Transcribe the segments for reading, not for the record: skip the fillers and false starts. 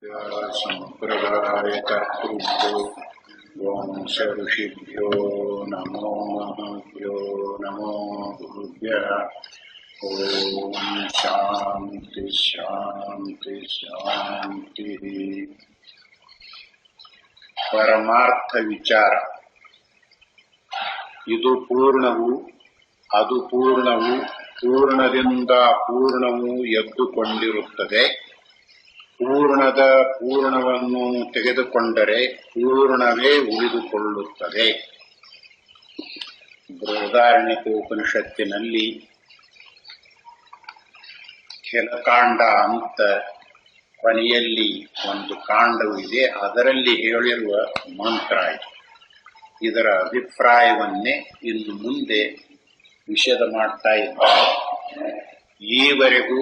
ಸಂಪ್ರದಾಯಕರ್ತೃಭ್ಯೋ ವಂಶ ಋಷಿಭ್ಯೋ ನಮೋ ಮಹಾಭ್ಯೋ ನಮೋ ಗುರುಭ್ಯಃ. ಓಂ ಶಾಂತಿ ಶಾಂತಿ ಶಾಂತಿ. ಪರಮಾರ್ಥ ವಿಚಾರ. ಇದು ಪೂರ್ಣವು, ಅದು ಪೂರ್ಣವು, ಪೂರ್ಣದಿಂದ ಪೂರ್ಣವು ಎದ್ದುಕೊಂಡಿರುತ್ತದೆ. ಪೂರ್ಣದ ಪೂರ್ಣವನ್ನು ತೆಗೆದುಕೊಂಡರೆ ಪೂರ್ಣವೇ ಉಳಿದುಕೊಳ್ಳುತ್ತದೆ. ಬೃಹದಾರಣ್ಯಕೋಪನಿಷತ್ತಿನಲ್ಲಿ ಕೆಲಕಾಂಡ ಅಂತ ಕೊನೆಯಲ್ಲಿ ಒಂದು ಕಾಂಡವು ಇದೆ, ಅದರಲ್ಲಿ ಹೇಳಿರುವ ಮಂತ್ರ ಇದು. ಇದರ ಅಭಿಪ್ರಾಯವನ್ನೇ ಇನ್ನು ಮುಂದೆ ವಿಷದ ಮಾಡ್ತಾ ಇದ್ದಾರೆ. ಈವರೆಗೂ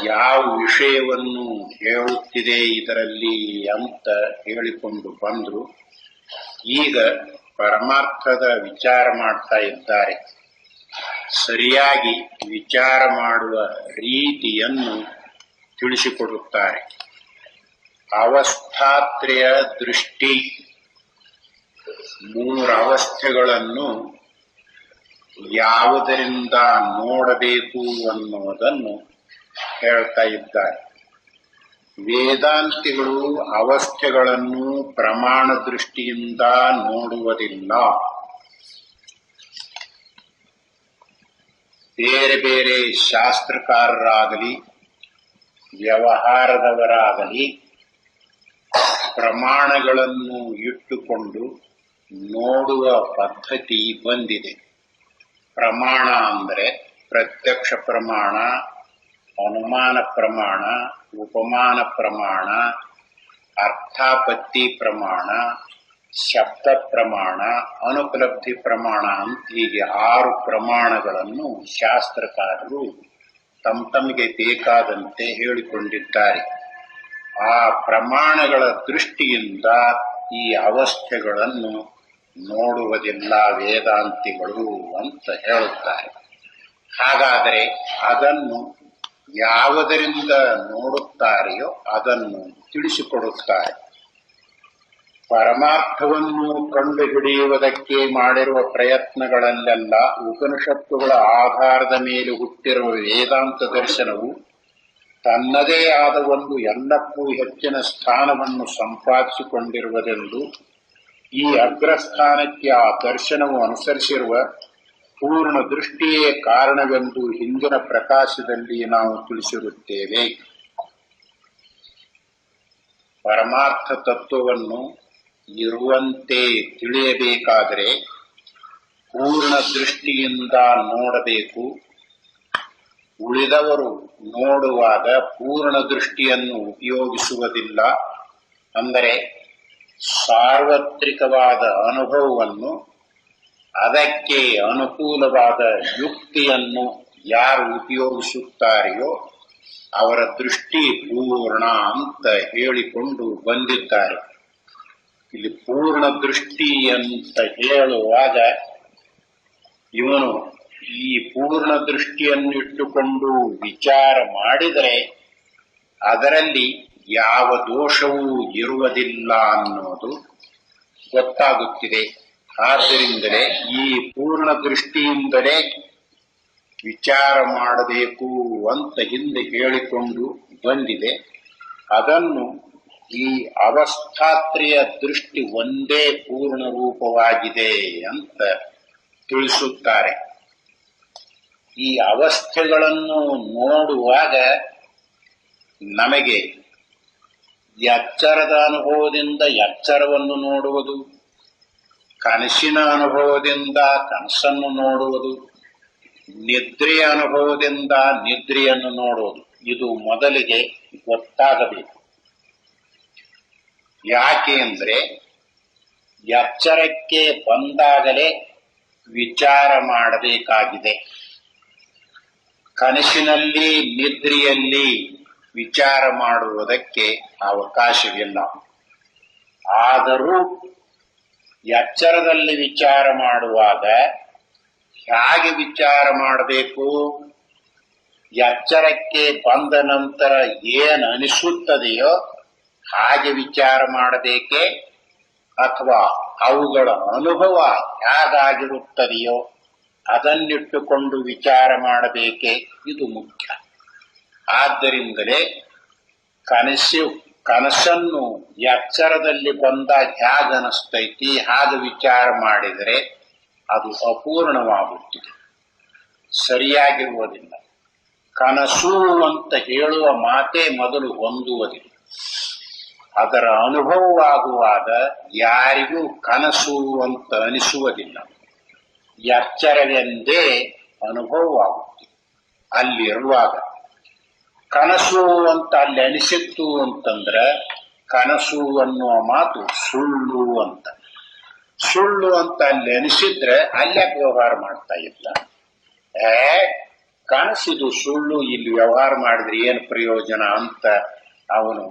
ಯಾವ ವಿಷಯವನ್ನು ಹೇಳುತ್ತಿದೆ ಇದರಲ್ಲಿ ಅಂತ ಹೇಳಿಕೊಂಡು ಬಂದ್ರು. ಈಗ ಪರಮಾರ್ಥದ ವಿಚಾರ ಮಾಡ್ತಾ ಇದ್ದಾರೆ. ಸರಿಯಾಗಿ ವಿಚಾರ ಮಾಡುವ ರೀತಿಯನ್ನು ತಿಳಿಸಿಕೊಡುತ್ತಾರೆ. ಅವಸ್ಥಾತ್ರಯ ದೃಷ್ಟಿ, ಮೂರು ಅವಸ್ಥೆಗಳನ್ನು ಯಾವುದರಿಂದ ನೋಡಬೇಕು ಅನ್ನುವುದನ್ನು ಹೇಳ್ತಾ ಇದ್ದಾರೆ. ವೇದಾಂತಿಗಳು ಅವಸ್ಥೆಗಳನ್ನು ಪ್ರಮಾಣ ದೃಷ್ಟಿಯಿಂದ ನೋಡುವುದಿಲ್ಲ. ಬೇರೆ ಬೇರೆ ಶಾಸ್ತ್ರಕಾರರಾಗಲಿ ವ್ಯವಹಾರದವರಾಗಲಿ ಪ್ರಮಾಣಗಳನ್ನು ಇಟ್ಟುಕೊಂಡು ನೋಡುವ ಪದ್ಧತಿ ಬಂದಿದೆ. ಪ್ರಮಾಣ ಅಂದರೆ ಪ್ರತ್ಯಕ್ಷ ಪ್ರಮಾಣ, ಅನುಮಾನ ಪ್ರಮಾಣ, ಉಪಮಾನ ಪ್ರಮಾಣ, ಅರ್ಥಾಪತ್ತಿ ಪ್ರಮಾಣ, ಶಬ್ದ ಪ್ರಮಾಣ, ಅನುಪಲಬ್ಧಿ ಪ್ರಮಾಣ ಅಂತ ಹೀಗೆ 6 ಪ್ರಮಾಣಗಳನ್ನು ಶಾಸ್ತ್ರಕಾರರು ತಮಗೆ ಬೇಕಾದಂತೆ ಹೇಳಿಕೊಂಡಿದ್ದಾರೆ. ಆ ಪ್ರಮಾಣಗಳ ದೃಷ್ಟಿಯಿಂದ ಈ ಅವಸ್ಥೆಗಳನ್ನು ನೋಡುವುದಿಲ್ಲ ವೇದಾಂತಿಗಳು ಅಂತ ಹೇಳುತ್ತಾರೆ. ಹಾಗಾದರೆ ಅದನ್ನು ಯಾವುದರಿಂದ ನೋಡುತ್ತಾರೆಯೋ ಅದನ್ನು ತಿಳಿಸಿಕೊಡುತ್ತಾರೆ. ಪರಮಾರ್ಥವನ್ನು ಕಂಡುಹಿಡಿಯುವುದಕ್ಕೆ ಮಾಡಿರುವ ಪ್ರಯತ್ನಗಳಲ್ಲೆಲ್ಲ ಉಪನಿಷತ್ತುಗಳ ಆಧಾರದ ಮೇಲೆ ಹುಟ್ಟಿರುವ ವೇದಾಂತ ದರ್ಶನವು ತನ್ನದೇ ಆದ ಒಂದು ಎಲ್ಲಕ್ಕೂ ಹೆಚ್ಚಿನ ಸ್ಥಾನವನ್ನು ಸಂಪಾದಿಸಿಕೊಂಡಿರುವುದೆಂದು, ಈ ಅಗ್ರಸ್ಥಾನಕ್ಕೆ ಆ ದರ್ಶನವು ಅನುಸರಿಸಿರುವ ಪೂರ್ಣ ದೃಷ್ಟಿಯೇ ಕಾರಣವೆಂದು ಹಿಂದಿನ ಪ್ರಕಾಶದಲ್ಲಿ ನಾವು ತಿಳಿಸಿರುತ್ತೇವೆ. ಪರಮಾರ್ಥ ತತ್ವವನ್ನು ಇರುವಂತೆ ತಿಳಿಯಬೇಕಾದರೆ ಪೂರ್ಣ ದೃಷ್ಟಿಯಿಂದ ನೋಡಬೇಕು. ಉಳಿದವರು ನೋಡುವಾಗ ಪೂರ್ಣ ದೃಷ್ಟಿಯನ್ನು ಉಪಯೋಗಿಸುವುದಿಲ್ಲ. ಅಂದರೆ ಸಾರ್ವತ್ರಿಕವಾದ ಅನುಭವವನ್ನು, ಅದಕ್ಕೆ ಅನುಕೂಲವಾದ ಯುಕ್ತಿಯನ್ನು ಯಾರು ಉಪಯೋಗಿಸುತ್ತಾರೆಯೋ ಅವರ ದೃಷ್ಟಿ ಪೂರ್ಣ ಅಂತ ಹೇಳಿಕೊಂಡು ಬಂದಿದ್ದಾರೆ. ಇಲ್ಲಿ ಪೂರ್ಣ ದೃಷ್ಟಿ ಅಂತ ಹೇಳುವಾಗ ಇವನು ಈ ಪೂರ್ಣ ದೃಷ್ಟಿಯನ್ನು ಇಟ್ಟುಕೊಂಡು ವಿಚಾರ ಮಾಡಿದರೆ ಅದರಲ್ಲಿ ಯಾವ ದೋಷವೂ ಇರುವುದಿಲ್ಲ ಅನ್ನೋದು ಗೊತ್ತಾಗುತ್ತಿದೆ. ಆದ್ದರಿಂದಲೇ ಈ ಪೂರ್ಣ ದೃಷ್ಟಿಯಿಂದಲೇ ವಿಚಾರ ಮಾಡಬೇಕು ಅಂತ ಹಿಂದೆ ಹೇಳಿಕೊಂಡು ಬಂದಿದೆ. ಅದನ್ನು ಈ ಅವಸ್ಥಾತ್ರೆಯ ದೃಷ್ಟಿ ಒಂದೇ ಪೂರ್ಣ ರೂಪವಾಗಿದೆ ಅಂತ ತಿಳಿಸುತ್ತಾರೆ. ಈ ಅವಸ್ಥೆಗಳನ್ನು ನೋಡುವಾಗ ನಮಗೆ ಎಚ್ಚರದ ಅನುಭವದಿಂದ ಎಚ್ಚರವನ್ನು ನೋಡುವುದು, ಕನಸಿನ ಅನುಭವದಿಂದ ಕನಸನ್ನು ನೋಡುವುದು, ನಿದ್ರೆಯ ಅನುಭವದಿಂದ ನಿದ್ರೆಯನ್ನು ನೋಡುವುದು, ಇದು ಮೊದಲಿಗೆ ಗೊತ್ತಾಗಬೇಕು. ಯಾಕೆ ಅಂದರೆ ಎಚ್ಚರಕ್ಕೆ ಬಂದಾಗಲೇ ವಿಚಾರ ಮಾಡಬೇಕಾಗಿದೆ. ಕನಸಿನಲ್ಲಿ ನಿದ್ರೆಯಲ್ಲಿ ವಿಚಾರ ಮಾಡುವುದಕ್ಕೆ ಅವಕಾಶವಿಲ್ಲ. ಆದರೂ ಎಚ್ಚರದಲ್ಲಿ ವಿಚಾರ ಮಾಡುವಾಗ ಹೇಗೆ ವಿಚಾರ ಮಾಡಬೇಕು, ಎಚ್ಚರಕ್ಕೆ ಬಂದ ನಂತರ ಏನು ಅನಿಸುತ್ತದೆಯೋ ಹಾಗೆ ವಿಚಾರ ಮಾಡಬೇಕೆ ಅಥವಾ ಅವುಗಳ ಅನುಭವ ಹೇಗಾಗಿರುತ್ತದೆಯೋ ಅದನ್ನಿಟ್ಟುಕೊಂಡು ವಿಚಾರ ಮಾಡಬೇಕೆ, ಇದು ಮುಖ್ಯ. ಆದ್ದರಿಂದಲೇ ಕನಸನ್ನು ಎಚ್ಚರದಲ್ಲಿ ಬಂದಾಗ ಹೇಗನಿಸ್ತೈತಿ ಹಾಗೆ ವಿಚಾರ ಮಾಡಿದರೆ ಅದು ಅಪೂರ್ಣವಾಗುತ್ತಿದೆ, ಸರಿಯಾಗಿರುವುದಿಲ್ಲ. ಕನಸು ಅಂತ ಹೇಳುವ ಮಾತೇ ಮೊದಲು ಹೊಂದುವುದಿಲ್ಲ. ಅದರ ಅನುಭವವಾಗುವಾಗ ಯಾರಿಗೂ ಕನಸು ಅಂತ ಅನಿಸುವುದಿಲ್ಲ, ಎಚ್ಚರವೆಂದೇ ಅನುಭವವಾಗುತ್ತಿದೆ. ಅಲ್ಲಿರುವಾಗ ಕನಸು ಅಂತ ಅಲ್ಲಿ ಅನಿಸಿತ್ತು ಅಂತಂದ್ರೆ ಕನಸು ಅನ್ನುವ ಮಾತು ಸುಳ್ಳು ಅಂತ. ಸುಳ್ಳು ಅಂತ ಅಲ್ಲಿ ಅನಿಸಿದ್ರೆ ಅಲ್ಯಾಕೆ ವ್ಯವಹಾರ ಮಾಡ್ತಾ ಇದ್ದ? ಕನಸಿದು ಸುಳ್ಳು, ಇಲ್ಲಿ ವ್ಯವಹಾರ ಮಾಡಿದ್ರೆ ಏನು ಪ್ರಯೋಜನ ಅಂತ ಅವನು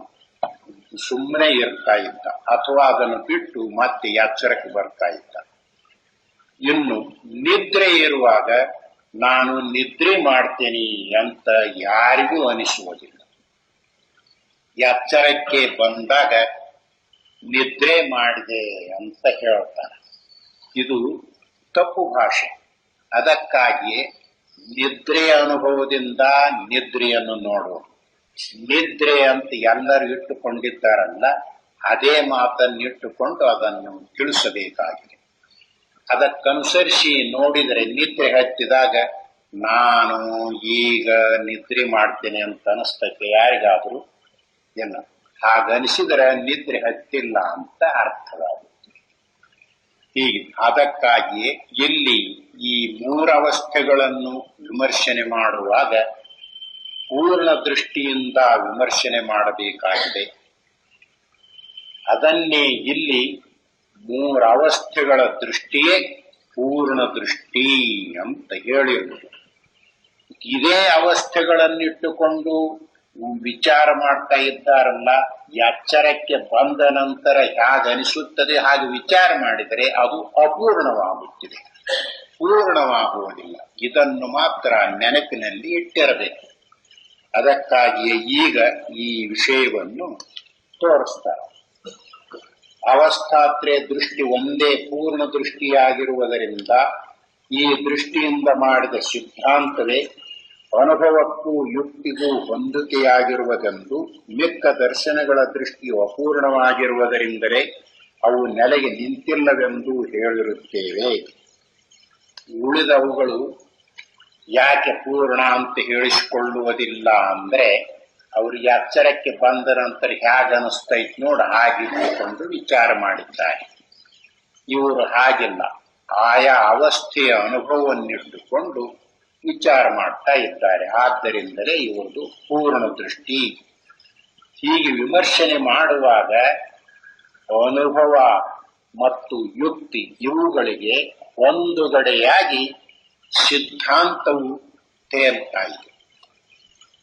ಸುಮ್ಮನೆ ಇರ್ತಾ ಇದ್ದ, ಅಥವಾ ಅದನ್ನು ಬಿಟ್ಟು ಮತ್ತೆ ಎಚ್ಚರಕ್ಕೆ ಬರ್ತಾ ಇದ್ದ. ಇನ್ನು ನಿದ್ರೆ ಇರುವಾಗ ನಾನು ನಿದ್ರೆ ಮಾಡ್ತೇನೆ ಅಂತ ಯಾರಿಗೂ ಅನಿಸುವುದಿಲ್ಲ. ಎಚ್ಚರಕ್ಕೆ ಬಂದಾಗ ನಿದ್ರೆ ಮಾಡಿದೆ ಅಂತ ಹೇಳ್ತಾನೆ. ಇದು ತಪ್ಪು ಭಾಷೆ. ಅದಕ್ಕಾಗಿಯೇ ನಿದ್ರೆಯ ಅನುಭವದಿಂದ ನಿದ್ರೆಯನ್ನು ನೋಡುವುದು. ನಿದ್ರೆ ಅಂತ ಎಲ್ಲರೂ ಇಟ್ಟುಕೊಂಡಿದ್ದಾರಲ್ಲ, ಅದೇ ಮಾತನ್ನಿಟ್ಟುಕೊಂಡು ಅದನ್ನು ತಿಳಿಸಬೇಕಾಗಿದೆ. ಅದಕ್ಕನುಸರಿಸಿ ನೋಡಿದರೆ ನಿದ್ರೆ ಹತ್ತಿದಾಗ ನಾನು ಈಗ ನಿದ್ರೆ ಮಾಡ್ತೇನೆ ಅಂತ ಅನಿಸ್ತೈತೆ ಯಾರಿಗಾದ್ರೂ? ಇಲ್ಲ. ಹಾಗನಿಸಿದರೆ ನಿದ್ರೆ ಹತ್ತಿಲ್ಲ ಅಂತ ಅರ್ಥವಾಗುತ್ತೆ. ಹೀಗೆ ಅದಕ್ಕಾಗಿಯೇ ಇಲ್ಲಿ ಈ ಮೂರವಸ್ಥೆಗಳನ್ನು ವಿಮರ್ಶನೆ ಮಾಡುವಾಗ ಪೂರ್ಣ ದೃಷ್ಟಿಯಿಂದ ವಿಮರ್ಶನೆ ಮಾಡಬೇಕಾಗಿದೆ. ಅದನ್ನೇ ಇಲ್ಲಿ ಮೂರವಸ್ಥೆಗಳ ದೃಷ್ಟಿಯೇ ಪೂರ್ಣ ದೃಷ್ಟಿ ಅಂತ ಹೇಳಿರುವುದು. ಇದೇ ಅವಸ್ಥೆಗಳನ್ನಿಟ್ಟುಕೊಂಡು ವಿಚಾರ ಮಾಡ್ತಾ ಇದ್ದಾರಲ್ಲ, ಎಚ್ಚರಕ್ಕೆ ಬಂದ ನಂತರ ಹೇಗೆ ಅನಿಸುತ್ತದೆ ಹಾಗೆ ವಿಚಾರ ಮಾಡಿದರೆ ಅದು ಅಪೂರ್ಣವಾಗುತ್ತಿದೆ, ಪೂರ್ಣವಾಗುವುದಿಲ್ಲ. ಇದನ್ನು ಮಾತ್ರ ನೆನಪಿನಲ್ಲಿ ಇಟ್ಟಿರಬೇಕು. ಅದಕ್ಕಾಗಿಯೇ ಈಗ ಈ ವಿಷಯವನ್ನು ತೋರಿಸ್ತಾರೆ. ಅವಸ್ಥಾತ್ರಯ ದೃಷ್ಟಿ ಒಂದೇ ಪೂರ್ಣ ದೃಷ್ಟಿಯಾಗಿರುವುದರಿಂದ ಈ ದೃಷ್ಟಿಯಿಂದ ಮಾಡಿದ ಸಿದ್ಧಾಂತವೇ ಅನುಭವಕ್ಕೂ ಯುಕ್ತಿಗೂ ಹೊಂದಿಕೆಯಾಗಿರುವುದೆಂದು, ಮಿಕ್ಕ ದರ್ಶನಗಳ ದೃಷ್ಟಿಯು ಅಪೂರ್ಣವಾಗಿರುವುದರಿಂದಲೇ ಅವು ನೆಲೆಗೆ ನಿಂತಿಲ್ಲವೆಂದು ಹೇಳಿರುತ್ತೇವೆ. ಉಳಿದವುಗಳು ಯಾಕೆ ಪೂರ್ಣ ಅಂತ ಹೇಳಿಸಿಕೊಳ್ಳುವುದಿಲ್ಲ ಅಂದ್ರೆ, ಅವ್ರಿಗೆ ಎಚ್ಚರಕ್ಕೆ ಬಂದ ನಂತರ ಹೇಗೆ ಅನಿಸ್ತೈತ್ ನೋಡ ಹಾಗಿಟ್ಟುಕೊಂಡು ವಿಚಾರ ಮಾಡಿದ್ದಾರೆ. ಇವರು ಹಾಗಿಲ್ಲ, ಆಯಾ ಅವಸ್ಥೆಯ ಅನುಭವವನ್ನಿಟ್ಟುಕೊಂಡು ವಿಚಾರ ಮಾಡ್ತಾ ಇದ್ದಾರೆ. ಆದ್ದರಿಂದಲೇ ಇವರು ಪೂರ್ಣ ದೃಷ್ಟಿ. ಹೀಗೆ ವಿಮರ್ಶನೆ ಮಾಡುವಾಗ ಅನುಭವ ಮತ್ತು ಯುಕ್ತಿ ಇವುಗಳಿಗೆ ಒಂದುಗಡೆಯಾಗಿ ಸಿದ್ಧಾಂತವು ತೇಲ್ತಾ ಇದೆ.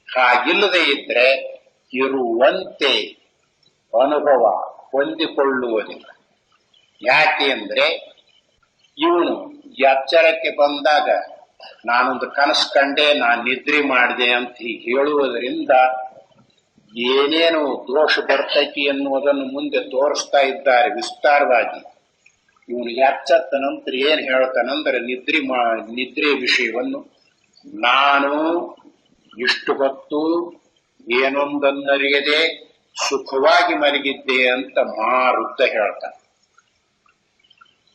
ಹಾಗಿಲ್ಲದೆ ಇದ್ರೆ ಇರುವಂತೆ ಅನುಭವ ಹೊಂದಿಕೊಳ್ಳುವುದಿಲ್ಲ. ಯಾಕೆ ಅಂದ್ರೆ ಇವನು ಎಚ್ಚರಕ್ಕೆ ಬಂದಾಗ ನಾನೊಂದು ಕನಸು ಕಂಡೆ, ನಾನು ನಿದ್ರೆ ಮಾಡಿದೆ ಅಂತ ಹೀಗೆ ಹೇಳುವುದರಿಂದ ಏನೇನು ದೋಷ ಬರ್ತೈತಿ ಎನ್ನುವುದನ್ನು ಮುಂದೆ ತೋರಿಸ್ತಾ ಇದ್ದಾರೆ ವಿಸ್ತಾರವಾಗಿ. ಇವನು ಎಚ್ಚತ್ತ ನಂತರ ಏನ್ ಹೇಳ್ತಾನಂದ್ರೆ ನಿದ್ರೆ ವಿಷಯವನ್ನು ನಾನು ಇಷ್ಟು ಹೊತ್ತು ಏನೊಂದನ್ನರಿಯದೆ ಸುಖವಾಗಿ ಮಲಗಿದ್ದೆ ಅಂತ ಮಾರುದ್ದ ಹೇಳ್ತಾನೆ.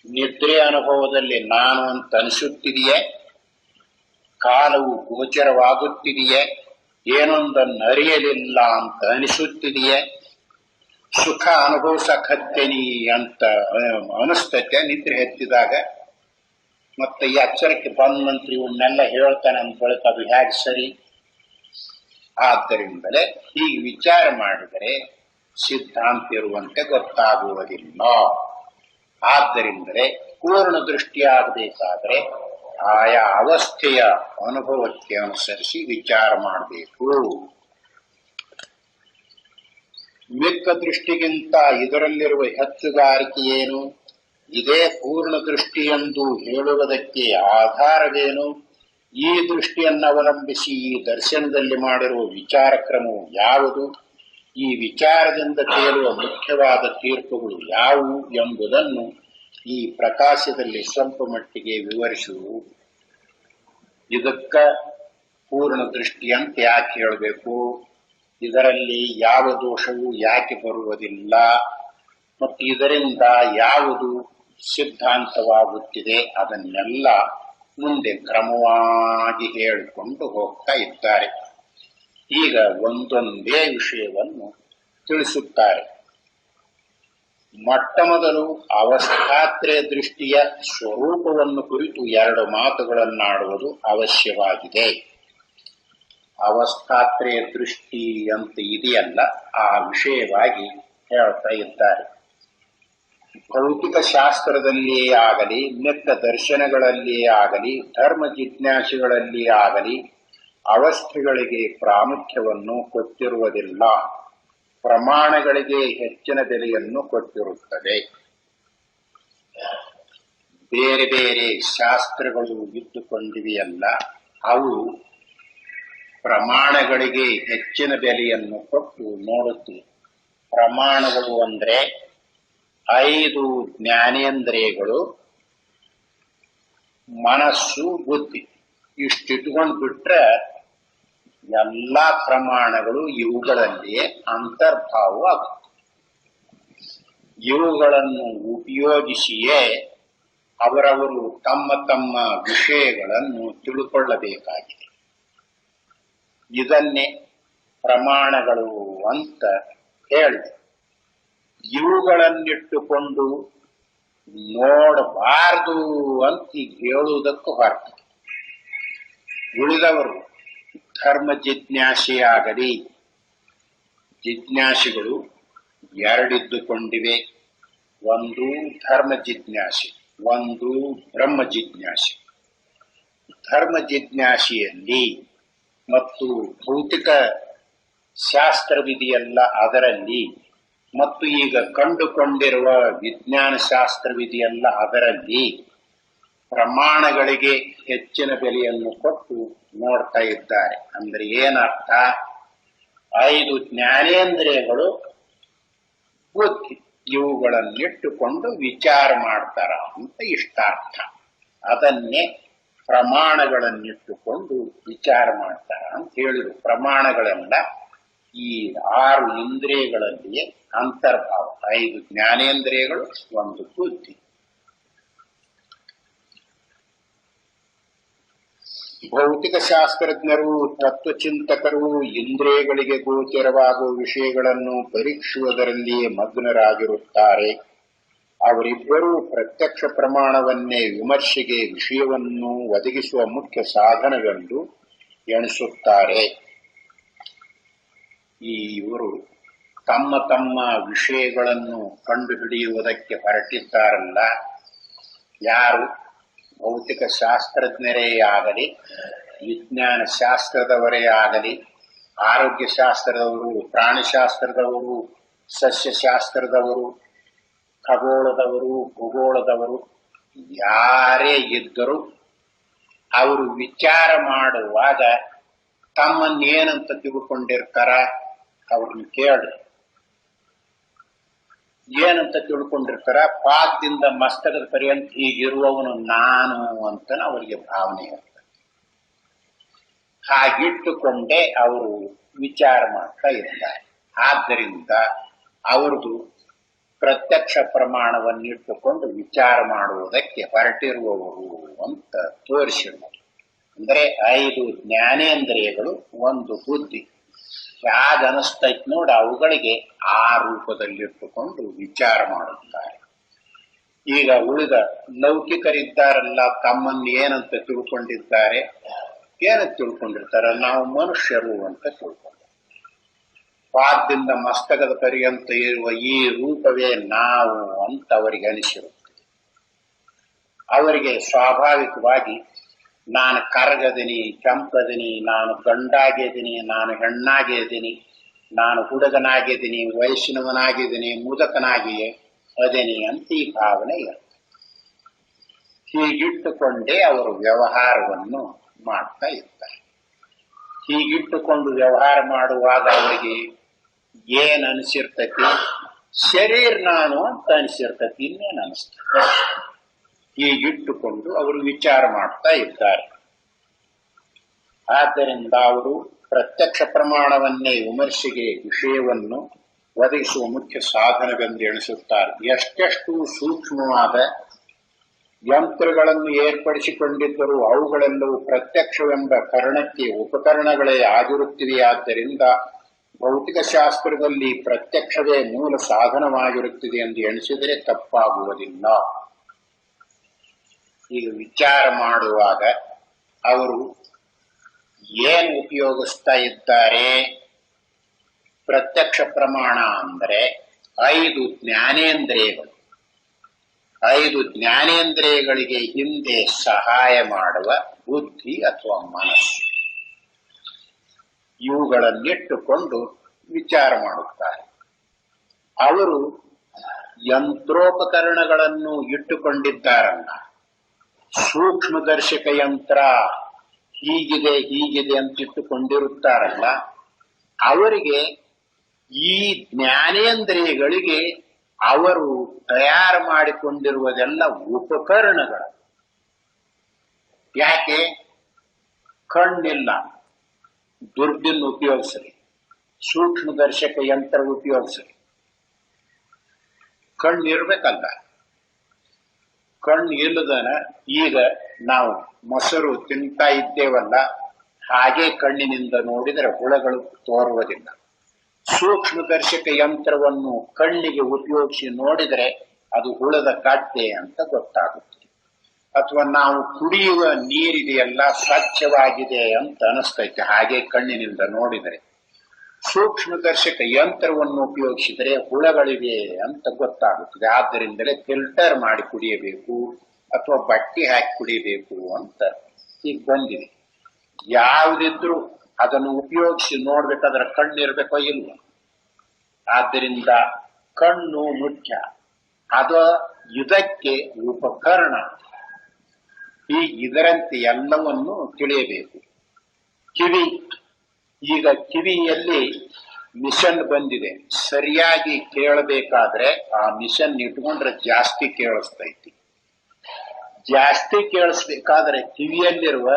ನಿದ್ರೆ ಅನುಭವದಲ್ಲಿ ನಾನು ಅಂತ ಅನಿಸುತ್ತಿದೆಯೇ, ಕಾಲವು ಗೋಚರವಾಗುತ್ತಿದೆಯೇ, ಏನೊಂದನ್ನರಿಯಲಿಲ್ಲ ಅಂತ ಅನಿಸುತ್ತಿದೆಯೇ, ಸುಖ ಅನುಭವಿಸಕತ್ತೇನಿ ಅಂತ ಅನಿಸ್ತತೆ ನಿದ್ರೆ ಹತ್ತಿದಾಗ. ಮತ್ತೆ ಈ ಎಚ್ಚರಕ್ಕೆ ಬಂದ ನಂತರ ಇವನ್ನೆಲ್ಲ ಹೇಳ್ತಾನೆ ಅಂತ ಬಳಿಕ ಅದು ಹೇಗೆ ಸರಿ? ಆದ್ದರಿಂದಲೇ ಹೀಗೆ ವಿಚಾರ ಮಾಡಿದರೆ ಸಿದ್ಧಾಂತ ಇರುವಂತೆ ಗೊತ್ತಾಗುವುದಿಲ್ಲ. ಆದ್ದರಿಂದಲೇ ಪೂರ್ಣ ದೃಷ್ಟಿಯಾಗಬೇಕಾದ್ರೆ ಆಯಾ ಅವಸ್ಥೆಯ ಅನುಭವಕ್ಕೆ ಅನುಸರಿಸಿ ವಿಚಾರ ಮಾಡಬೇಕು. ಮಿಕ್ಕ ದೃಷ್ಟಿಗಿಂತ ಇದರಲ್ಲಿರುವ ಹೆಚ್ಚುಗಾರಿಕೆ ಏನು? ಇದೇ ಪೂರ್ಣ ದೃಷ್ಟಿ ಎಂದು ಹೇಳುವುದಕ್ಕೆ ಆಧಾರವೇನು? ಈ ದೃಷ್ಟಿಯನ್ನವಲಂಬಿಸಿ ಈ ದರ್ಶನದಲ್ಲಿ ಮಾಡಿರುವ ವಿಚಾರ ಕ್ರಮವು ಯಾವುದು? ಈ ವಿಚಾರದಿಂದ ತೇಲುವ ಮುಖ್ಯವಾದ ತೀರ್ಪುಗಳು ಯಾವುವು ಎಂಬುದನ್ನು ಈ ಪ್ರಕಾಶದಲ್ಲಿ ಸ್ವಲ್ಪ ಮಟ್ಟಿಗೆ ವಿವರಿಸುವುದು. ಇದಕ್ಕ ಪೂರ್ಣ ದೃಷ್ಟಿ ಅಂತ ಯಾಕೆ ಹೇಳಬೇಕು, ಇದರಲ್ಲಿ ಯಾವ ದೋಷವೂ ಯಾಕೆ ಬರುವುದಿಲ್ಲ, ಮತ್ತು ಇದರಿಂದ ಯಾವುದು ಸಿದ್ಧಾಂತವಾಗುತ್ತಿದೆ, ಅದನ್ನೆಲ್ಲ ಮುಂದೆ ಕ್ರಮವಾಗಿ ಹೇಳಿಕೊಂಡು ಹೋಗ್ತಾ ಇದ್ದಾರೆ. ಈಗ ಒಂದೊಂದೇ ವಿಷಯವನ್ನು ತಿಳಿಸುತ್ತಾರೆ. ಮೊಟ್ಟ ಮೊದಲು ಅವಸ್ಥಾತ್ರಯ ದೃಷ್ಟಿಯ ಸ್ವರೂಪವನ್ನು ಕುರಿತು 2 ಮಾತುಗಳನ್ನಾಡುವುದು ಅವಶ್ಯವಾಗಿದೆ. ಅವಸ್ಥಾತ್ರಯ ದೃಷ್ಟಿ ಅಂತ ಇದೆಯಲ್ಲ, ಆ ವಿಷಯವಾಗಿ ಹೇಳ್ತಾ ಇದ್ದಾರೆ. ಭೌತಿಕ ಶಾಸ್ತ್ರದಲ್ಲಿಯೇ ಆಗಲಿ, ನಿತ್ಯ ದರ್ಶನಗಳಲ್ಲಿಯೇ ಆಗಲಿ, ಧರ್ಮ ಜಿಜ್ಞಾಸೆಗಳಲ್ಲಿಯೇ ಆಗಲಿ ಅವಸ್ಥೆಗಳಿಗೆ ಪ್ರಾಮುಖ್ಯವನ್ನು ಕೊಟ್ಟಿರುವುದಿಲ್ಲ, ಪ್ರಮಾಣಗಳಿಗೆ ಹೆಚ್ಚಿನ ಬೆಲೆಯನ್ನು ಕೊಟ್ಟಿರುತ್ತದೆ. ಬೇರೆ ಬೇರೆ ಶಾಸ್ತ್ರಗಳು ಇದ್ದುಕೊಂಡಿವೆಯಲ್ಲ, ಅವು ಪ್ರಮಾಣಗಳಿಗೆ ಹೆಚ್ಚಿನ ಬೆಲೆಯನ್ನು ಕೊಟ್ಟು ನೋಡುತ್ತವೆ. ಪ್ರಮಾಣಗಳು ಅಂದ್ರೆ 5 ಜ್ಞಾನೇಂದ್ರಿಯಗಳು, ಮನಸ್ಸು, ಬುದ್ಧಿ ಇಷ್ಟಿಟ್ಕೊಂಡು ಬಿಟ್ರೆ ಎಲ್ಲ ಪ್ರಮಾಣಗಳು ಇವುಗಳಲ್ಲಿಯೇ ಅಂತರ್ಭಾವವಾಗುತ್ತೆ. ಇವುಗಳನ್ನು ಉಪಯೋಗಿಸಿಯೇ ಅವರವರು ತಮ್ಮ ತಮ್ಮ ವಿಷಯಗಳನ್ನು ತಿಳುಕೊಳ್ಳಬೇಕಾಗಿದೆ. ಇದನ್ನೇ ಪ್ರಮಾಣಗಳು ಅಂತ ಹೇಳಿದೆ. ಇವುಗಳನ್ನಿಟ್ಟುಕೊಂಡು ನೋಡಬಾರದು ಅಂತ ಈಗ ಹೇಳುವುದಕ್ಕೂ ಹೊರತು ಉಳಿದವರು ಧರ್ಮ ಜಿಜ್ಞಾಸೆಯಾಗಲಿ, ಜಿಜ್ಞಾಸೆಗಳು 2 ಇದ್ದುಕೊಂಡಿವೆ. ಒಂದು ಧರ್ಮ ಜಿಜ್ಞಾಸೆ, ಒಂದು ಬ್ರಹ್ಮ ಜಿಜ್ಞಾಸೆ. ಧರ್ಮ ಜಿಜ್ಞಾಸೆಯಲ್ಲಿ ಮತ್ತು ಭೌತಿಕ ಶಾಸ್ತ್ರವಿದೆಯಲ್ಲ ಅದರಲ್ಲಿ, ಮತ್ತು ಈಗ ಕಂಡುಕೊಂಡಿರುವ ವಿಜ್ಞಾನ ಶಾಸ್ತ್ರವಿದೆಯಲ್ಲ ಅದರಲ್ಲಿ ಪ್ರಮಾಣಗಳಿಗೆ ಹೆಚ್ಚಿನ ಬೆಲೆಯನ್ನು ಕೊಟ್ಟು ನೋಡ್ತಾ ಇದ್ದಾರೆ. ಅಂದ್ರೆ ಏನರ್ಥ, 5 ಜ್ಞಾನೇಂದ್ರಿಯಗಳು, ಬುದ್ಧಿ ಇವುಗಳನ್ನಿಟ್ಟುಕೊಂಡು ವಿಚಾರ ಮಾಡ್ತಾರ ಅಂತ ಇಷ್ಟಾರ್ಥ. ಅದನ್ನೇ ಪ್ರಮಾಣಗಳನ್ನಿಟ್ಟುಕೊಂಡು ವಿಚಾರ ಮಾಡ್ತಾರ ಅಂತ ಹೇಳಿದ್ರು. ಪ್ರಮಾಣಗಳೆಲ್ಲ ಈ 6 ಇಂದ್ರಿಯಗಳಲ್ಲಿಯೇ ಅಂತರ್ಭಾವ. 5 ಜ್ಞಾನೇಂದ್ರಿಯಗಳು, 1 ಬುದ್ಧಿ. ಭೌತಿಕ ಶಾಸ್ತ್ರಜ್ಞರು, ತತ್ವಚಿಂತಕರು ಇಂದ್ರಿಯಗಳಿಗೆ ಗೋಚರವಾಗುವ ವಿಷಯಗಳನ್ನು ಪರೀಕ್ಷಿಸುವುದರಲ್ಲಿಯೇ ಮಗ್ನರಾಗಿರುತ್ತಾರೆ. ಅವರಿಬ್ಬರೂ ಪ್ರತ್ಯಕ್ಷ ಪ್ರಮಾಣವನ್ನೇ ವಿಮರ್ಶೆಗೆ ವಿಷಯವನ್ನು ಒದಗಿಸುವ ಮುಖ್ಯ ಸಾಧನವೆಂದು ಎಣಿಸುತ್ತಾರೆ. ಇವರು ತಮ್ಮ ತಮ್ಮ ವಿಷಯಗಳನ್ನು ಕಂಡುಹಿಡಿಯುವುದಕ್ಕೆ ಹೊರಟಿದ್ದಾರಲ್ಲ, ಯಾರು ಭೌತಿಕ ಶಾಸ್ತ್ರಜ್ಞರೇ ಆಗಲಿ, ವಿಜ್ಞಾನ ಶಾಸ್ತ್ರದವರೇ ಆಗಲಿ, ಆರೋಗ್ಯ ಶಾಸ್ತ್ರದವರು, ಪ್ರಾಣಿಶಾಸ್ತ್ರದವರು, ಸಸ್ಯಶಾಸ್ತ್ರದವರು, ಖಗೋಳದವರು, ಭೂಗೋಳದವರು, ಯಾರೇ ಇದ್ದರೂ ಅವರು ವಿಚಾರ ಮಾಡುವಾಗ ತಮ್ಮನ್ನೇನಂತ ತಿಳ್ಕೊಂಡಿರ್ತಾರ ಅವ್ರನ್ನ ಕೇಳ್ರಿ. ಏನಂತ ತಿಳ್ಕೊಂಡಿರ್ತಾರ, ಪಾದದಿಂದ ಮಸ್ತಕದ ಪರ್ಯಂತ ಹೀಗಿರುವವನು ನಾನು ಅಂತ ಅವರಿಗೆ ಭಾವನೆ ಇರ್ತದೆ. ಹಾಗಿಟ್ಟುಕೊಂಡೇ ಅವರು ವಿಚಾರ ಮಾಡ್ತಾ ಇರ್ತಾರೆ. ಆದ್ದರಿಂದ ಅವ್ರದ್ದು ಪ್ರತ್ಯಕ್ಷ ಪ್ರಮಾಣವನ್ನಿಟ್ಟುಕೊಂಡು ವಿಚಾರ ಮಾಡುವುದಕ್ಕೆ ಹೊರಟಿರುವವರು ಅಂತ ತೋರಿಸಿರುವುದು. ಅಂದರೆ 5 ಜ್ಞಾನೇಂದ್ರಿಯಗಳು, 1 ಬುದ್ಧಿ. ಹೇಗನಿಸ್ತೈತ್ ನೋಡಿ ಅವುಗಳಿಗೆ ಆ ರೂಪದಲ್ಲಿಟ್ಟುಕೊಂಡು ವಿಚಾರ ಮಾಡುತ್ತಾರೆ. ಈಗ ಉಳಿದ ಲೌಕಿಕರಿದ್ದಾರಲ್ಲ, ತಮ್ಮನ್ನು ಏನಂತ ತಿಳ್ಕೊಂಡಿದ್ದಾರೆ, ಏನಂತ ತಿಳ್ಕೊಂಡಿರ್ತಾರೆ, ನಾವು ಮನುಷ್ಯರು ಅಂತ ತಿಳ್ಕೊಂಡು, ಪಾದದಿಂದ ಮಸ್ತಕದ ಪರ್ಯಂತ ಇರುವ ಈ ರೂಪವೇ ನಾವು ಅಂತ ಅವರಿಗೆ ಅನಿಸಿರುತ್ತೆ. ಅವರಿಗೆ ಸ್ವಾಭಾವಿಕವಾಗಿ ನಾನು ಕರಗದೀನಿ, ಕೆಂಪದೀನಿ, ನಾನು ಗಂಡಾಗಿದ್ದೀನಿ, ನಾನು ಹೆಣ್ಣಾಗಿದ್ದೀನಿ, ನಾನು ಹುಡುಗನಾಗಿದ್ದೀನಿ, ವಯಸ್ಸಿನವನಾಗಿದ್ದೀನಿ, ಮುದಕನಾಗಿಯೇ ಅದೇನಿ ಅಂತ ಈ ಭಾವನೆ ಇರುತ್ತೆ. ಹೀಗಿಟ್ಟುಕೊಂಡೇ ಅವರು ವ್ಯವಹಾರವನ್ನು ಮಾಡ್ತಾ ಇರ್ತಾರೆ. ಹೀಗಿಟ್ಟುಕೊಂಡು ವ್ಯವಹಾರ ಮಾಡುವಾಗ ಅವರಿಗೆ ಏನ್ ಅನಿಸಿರ್ತತಿ, ಶರೀರ ನಾನು ಅಂತ ಅನಿಸಿರ್ತತಿ, ಇನ್ನೇನ್ ಅನಿಸ್ತದೆ. ಹೀಗಿಟ್ಟುಕೊಂಡು ಅವರು ವಿಚಾರ ಮಾಡ್ತಾ ಇದ್ದಾರೆ. ಆದ್ದರಿಂದ ಅವರು ಪ್ರತ್ಯಕ್ಷ ಪ್ರಮಾಣವನ್ನೇ ವಿಮರ್ಶೆಗೆ ವಿಷಯವನ್ನು ಒದಗಿಸುವ ಮುಖ್ಯ ಸಾಧನವೆಂದು ಎಣಿಸುತ್ತಾರೆ. ಎಷ್ಟೆಷ್ಟು ಸೂಕ್ಷ್ಮವಾದ ಯಂತ್ರಗಳನ್ನು ಏರ್ಪಡಿಸಿಕೊಂಡಿದ್ದರೂ ಅವುಗಳೆಲ್ಲವೂ ಪ್ರತ್ಯಕ್ಷವೆಂಬ ಕಾರಣಕ್ಕೆ ಉಪಕರಣಗಳೇ ಆಗಿರುತ್ತಿವೆಯಾದ್ದರಿಂದ ಭೌತಿಕ ಶಾಸ್ತ್ರದಲ್ಲಿ ಪ್ರತ್ಯಕ್ಷವೇ ಮೂಲ ಸಾಧನವಾಗಿರುತ್ತದೆ ಎಂದು ಎಣಿಸಿದರೆ ತಪ್ಪಾಗುವುದಿಲ್ಲ. ಈಗ ವಿಚಾರ ಮಾಡುವಾಗ ಅವರು ಏನು ಉಪಯೋಗಿಸ್ತಾ ಇದ್ದಾರೆ? ಪ್ರತ್ಯಕ್ಷ ಪ್ರಮಾಣ ಅಂದರೆ 5 ಜ್ಞಾನೇಂದ್ರಿಯಗಳು. 5 ಜ್ಞಾನೇಂದ್ರಿಯಗಳಿಗೆ ಹಿಂದೆ ಸಹಾಯ ಮಾಡುವ ಬುದ್ಧಿ ಅಥವಾ ಮನಸ್ಸು, ಇವುಗಳನ್ನಿಟ್ಟುಕೊಂಡು ವಿಚಾರ ಮಾಡುತ್ತಾರೆ. ಅವರು ಯಂತ್ರೋಪಕರಣಗಳನ್ನು ಇಟ್ಟುಕೊಂಡಿದ್ದಾರಲ್ಲ, ಸೂಕ್ಷ್ಮದರ್ಶಕ ಯಂತ್ರ ಹೀಗಿದೆ ಅಂತ ಇಟ್ಟುಕೊಂಡಿರುತ್ತಾರಲ್ಲ, ಅವರಿಗೆ ಈ ಜ್ಞಾನೇಂದ್ರಿಯಗಳಿಗೆ ಅವರು ತಯಾರು ಮಾಡಿಕೊಂಡಿರುವುದೆಲ್ಲ ಉಪಕರಣಗಳು. ಯಾಕೆ? ಕಣ್ಣಿಲ್ಲ, ದುರ್ಬಿನ್ ಉಪಯೋಗಿಸ್ರಿ, ಸೂಕ್ಷ್ಮದರ್ಶಕ ಯಂತ್ರ ಉಪಯೋಗಿಸ್ರಿ. ಕಣ್ಣಿರ್ಬೇಕಲ್ಲ. ಕಣ್ಣು ಇಲ್ಲದನ ಈಗ ನಾವು ಮೊಸರು ತಿಂತಾ ಇದ್ದೇವಲ್ಲ, ಹಾಗೆ ಕಣ್ಣಿನಿಂದ ನೋಡಿದರೆ ಹುಳಗಳು ತೋರುವುದಿಲ್ಲ. ಸೂಕ್ಷ್ಮದರ್ಶಕ ಯಂತ್ರವನ್ನು ಕಣ್ಣಿಗೆ ಉಪಯೋಗಿಸಿ ನೋಡಿದರೆ ಅದು ಹುಳದ ಗಡ್ಡೆ ಅಂತ ಗೊತ್ತಾಗುತ್ತದೆ. ಅಥವಾ ನಾವು ಕುಡಿಯುವ ನೀರಿದೆಯಲ್ಲ ಸ್ವಚ್ಛವಾಗಿದೆ ಅಂತ ಅನಿಸ್ತೈತೆ ಹಾಗೆ ಕಣ್ಣಿನಿಂದ ನೋಡಿದರೆ. ಸೂಕ್ಷ್ಮದರ್ಶಕ ಯಂತ್ರವನ್ನು ಉಪಯೋಗಿಸಿದರೆ ಹುಳಗಳಿವೆ ಅಂತ ಗೊತ್ತಾಗುತ್ತದೆ. ಆದ್ದರಿಂದಲೇ ಫಿಲ್ಟರ್ ಮಾಡಿ ಕುಡಿಯಬೇಕು ಅಥವಾ ಬಟ್ಟೆ ಹಾಕಿ ಕುಡಿಯಬೇಕು ಅಂತ ಈಗ ಬಂದಿದೆ. ಯಾವುದಿದ್ರು ಅದನ್ನು ಉಪಯೋಗಿಸಿ ನೋಡ್ಬೇಕಾದ್ರೆ ಕಣ್ಣಿರ್ಬೇಕೋ ಇಲ್ವ? ಆದ್ದರಿಂದ ಕಣ್ಣು ಮುಖ್ಯ. ಅದು ಇದಕ್ಕೆ ಉಪಕರಣ. ಇದರಂತೆ ಎಲ್ಲವನ್ನು ತಿಳಿಯಬೇಕು. ಕಿವಿ, ಈಗ ಕಿವಿಯಲ್ಲಿ ಮಿಷನ್ ಬಂದಿದೆ. ಸರಿಯಾಗಿ ಕೇಳಬೇಕಾದ್ರೆ ಆ ಮಿಷನ್ ಇಟ್ಕೊಂಡ್ರೆ ಜಾಸ್ತಿ ಕೇಳಿಸ್ತೈತಿ. ಜಾಸ್ತಿ ಕೇಳಿಸ್ಬೇಕಾದ್ರೆ ಕಿವಿಯಲ್ಲಿರುವ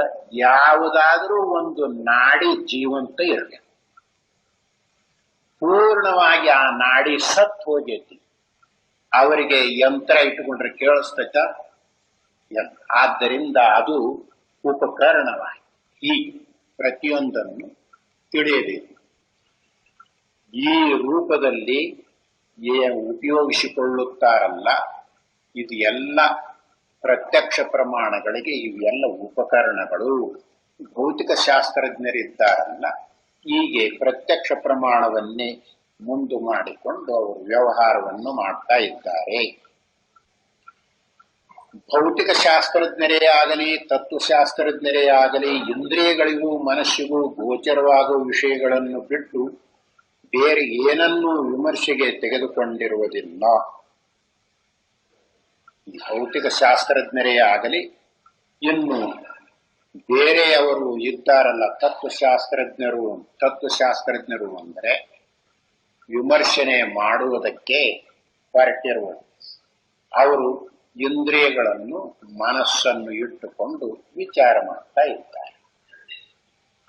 ಯಾವುದಾದ್ರೂ ಒಂದು ನಾಡಿ ಜೀವಂತ ಇರಬೇಕು. ಪೂರ್ಣವಾಗಿ ಆ ನಾಡಿ ಸತ್ ಹೋಗೈತಿ, ಅವರಿಗೆ ಯಂತ್ರ ಇಟ್ಟುಕೊಂಡ್ರೆ ಕೇಳಿಸ್ತೈತ? ಆದ್ದರಿಂದ ಅದು ಉಪಕರಣವಾಗಿ ಈ ಪ್ರತಿಯೊಂದನ್ನು ತಿಳಿಯಬೇಕು. ಈ ರೂಪದಲ್ಲಿ ಉಪಯೋಗಿಸಿಕೊಳ್ಳುತ್ತಾರಲ್ಲ, ಇದು ಎಲ್ಲ ಪ್ರತ್ಯಕ್ಷ ಪ್ರಮಾಣಗಳಿಗೆ ಇವೆಲ್ಲ ಉಪಕರಣಗಳು. ಭೌತಿಕ ಶಾಸ್ತ್ರಜ್ಞರಿದ್ದಾರಲ್ಲ, ಹೀಗೆ ಪ್ರತ್ಯಕ್ಷ ಪ್ರಮಾಣವನ್ನೇ ಮುಂದು ಮಾಡಿಕೊಂಡು ಅವರು ವ್ಯವಹಾರವನ್ನು ಮಾಡ್ತಾ ಇದ್ದಾರೆ. ಭೌತಿಕ ಶಾಸ್ತ್ರಜ್ಞರೇ ಆಗಲಿ, ತತ್ವಶಾಸ್ತ್ರಜ್ಞರೇ ಆಗಲಿ, ಇಂದ್ರಿಯಗಳಿಗೂ ಮನಸ್ಸಿಗೂ ಗೋಚರವಾಗುವ ವಿಷಯಗಳನ್ನು ಬಿಟ್ಟು ಬೇರೆ ಏನನ್ನೂ ವಿಮರ್ಶೆಗೆ ತೆಗೆದುಕೊಂಡಿರುವುದಿಲ್ಲ. ಭೌತಿಕ ಶಾಸ್ತ್ರಜ್ಞರೇ ಆಗಲಿ, ಇನ್ನು ಬೇರೆಯವರು ಇದ್ದಾರಲ್ಲ ತತ್ವಶಾಸ್ತ್ರಜ್ಞರು ಅಂದರೆ ವಿಮರ್ಶನೆ ಮಾಡುವುದಕ್ಕೆ ಹೊರಟಿರುವುದು. ಅವರು ಇಂದ್ರಿಯಗಳನ್ನು ಮನಸ್ಸನ್ನು ಇಟ್ಟುಕೊಂಡು ವಿಚಾರ ಮಾಡ್ತಾ ಇದ್ದಾರೆ.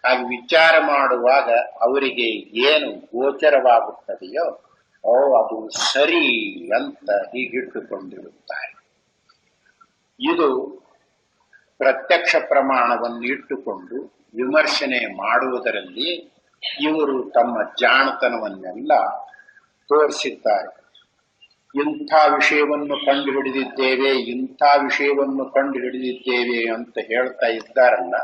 ಹಾಗೆ ವಿಚಾರ ಮಾಡುವಾಗ ಅವರಿಗೆ ಏನು ಗೋಚರವಾಗುತ್ತದೆಯೋ ಅದು ಸರಿ ಅಂತ ಹೀಗಿಟ್ಟುಕೊಂಡಿರುತ್ತಾರೆ. ಇದು ಪ್ರತ್ಯಕ್ಷ ಪ್ರಮಾಣವನ್ನು ಇಟ್ಟುಕೊಂಡು ವಿಮರ್ಶನೆ ಮಾಡುವುದರಲ್ಲಿ ಇವರು ತಮ್ಮ ಜಾಣತನವನ್ನೆಲ್ಲ ತೋರಿಸಿದ್ದಾರೆ. ಇಂಥ ವಿಷಯವನ್ನು ಕಂಡುಹಿಡಿದಿದ್ದೇವೆ, ಇಂಥ ವಿಷಯವನ್ನು ಕಂಡುಹಿಡಿದಿದ್ದೇವೆ ಅಂತ ಹೇಳ್ತಾ ಇದ್ದಾರಲ್ಲ,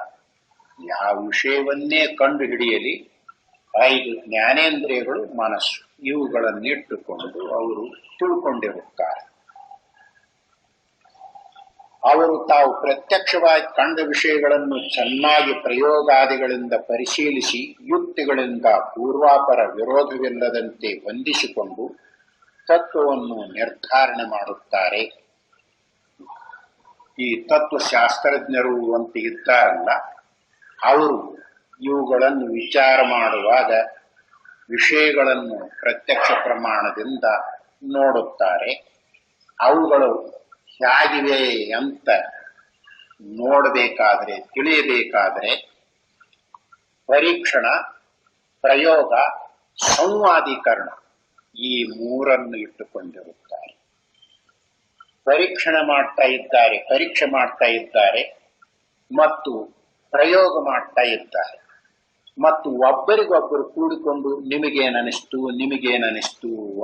ಯಾವ ವಿಷಯವನ್ನೇ ಕಂಡುಹಿಡಿಯಲಿ 5 ಜ್ಞಾನೇಂದ್ರಿಯಗಳು ಮನಸ್ಸು ಇವುಗಳನ್ನಿಟ್ಟುಕೊಂಡು ಅವರು ತಿಳ್ಕೊಂಡಿರುತ್ತಾರೆ. ಅವರು ತಾವು ಪ್ರತ್ಯಕ್ಷವಾಗಿ ಕಂಡ ವಿಷಯಗಳನ್ನು ಚೆನ್ನಾಗಿ ಪ್ರಯೋಗಾದಿಗಳಿಂದ ಪರಿಶೀಲಿಸಿ ಯುಕ್ತಿಗಳಿಂದ ಪೂರ್ವಾಪರ ವಿರೋಧವಿಲ್ಲದಂತೆ ಹೊಂದಿಸಿಕೊಂಡು ತತ್ವವನ್ನು ನಿರ್ಧಾರಣೆ ಮಾಡುತ್ತಾರೆ. ಈ ತತ್ವಶಾಸ್ತ್ರಜ್ಞರು ಅಂತ ಇದ್ದಾರಲ್ಲ, ಅವರು ಇವುಗಳನ್ನು ವಿಚಾರ ಮಾಡುವಾಗ ವಿಷಯಗಳನ್ನು ಪ್ರತ್ಯಕ್ಷ ಪ್ರಮಾಣದಿಂದ ನೋಡುತ್ತಾರೆ. ಅವುಗಳು ಹೇಗಿವೆ ಅಂತ ನೋಡಬೇಕಾದರೆ, ತಿಳಿಯಬೇಕಾದರೆ ಪರೀಕ್ಷಣ, ಪ್ರಯೋಗ, ಸಂವಾದೀಕರಣ ಈ ಮೂರನ್ನು ಇಟ್ಟುಕೊಂಡಿರುತ್ತಾರೆ. ಪರೀಕ್ಷಣೆ ಪರೀಕ್ಷೆ ಮಾಡ್ತಾ ಇದ್ದಾರೆ ಮತ್ತು ಪ್ರಯೋಗ ಮಾಡ್ತಾ ಇದ್ದಾರೆ ಮತ್ತು ಒಬ್ಬರಿಗೊಬ್ಬರು ಕೂಡಿಕೊಂಡು ನಿಮಗೇನನಿಸ್ತು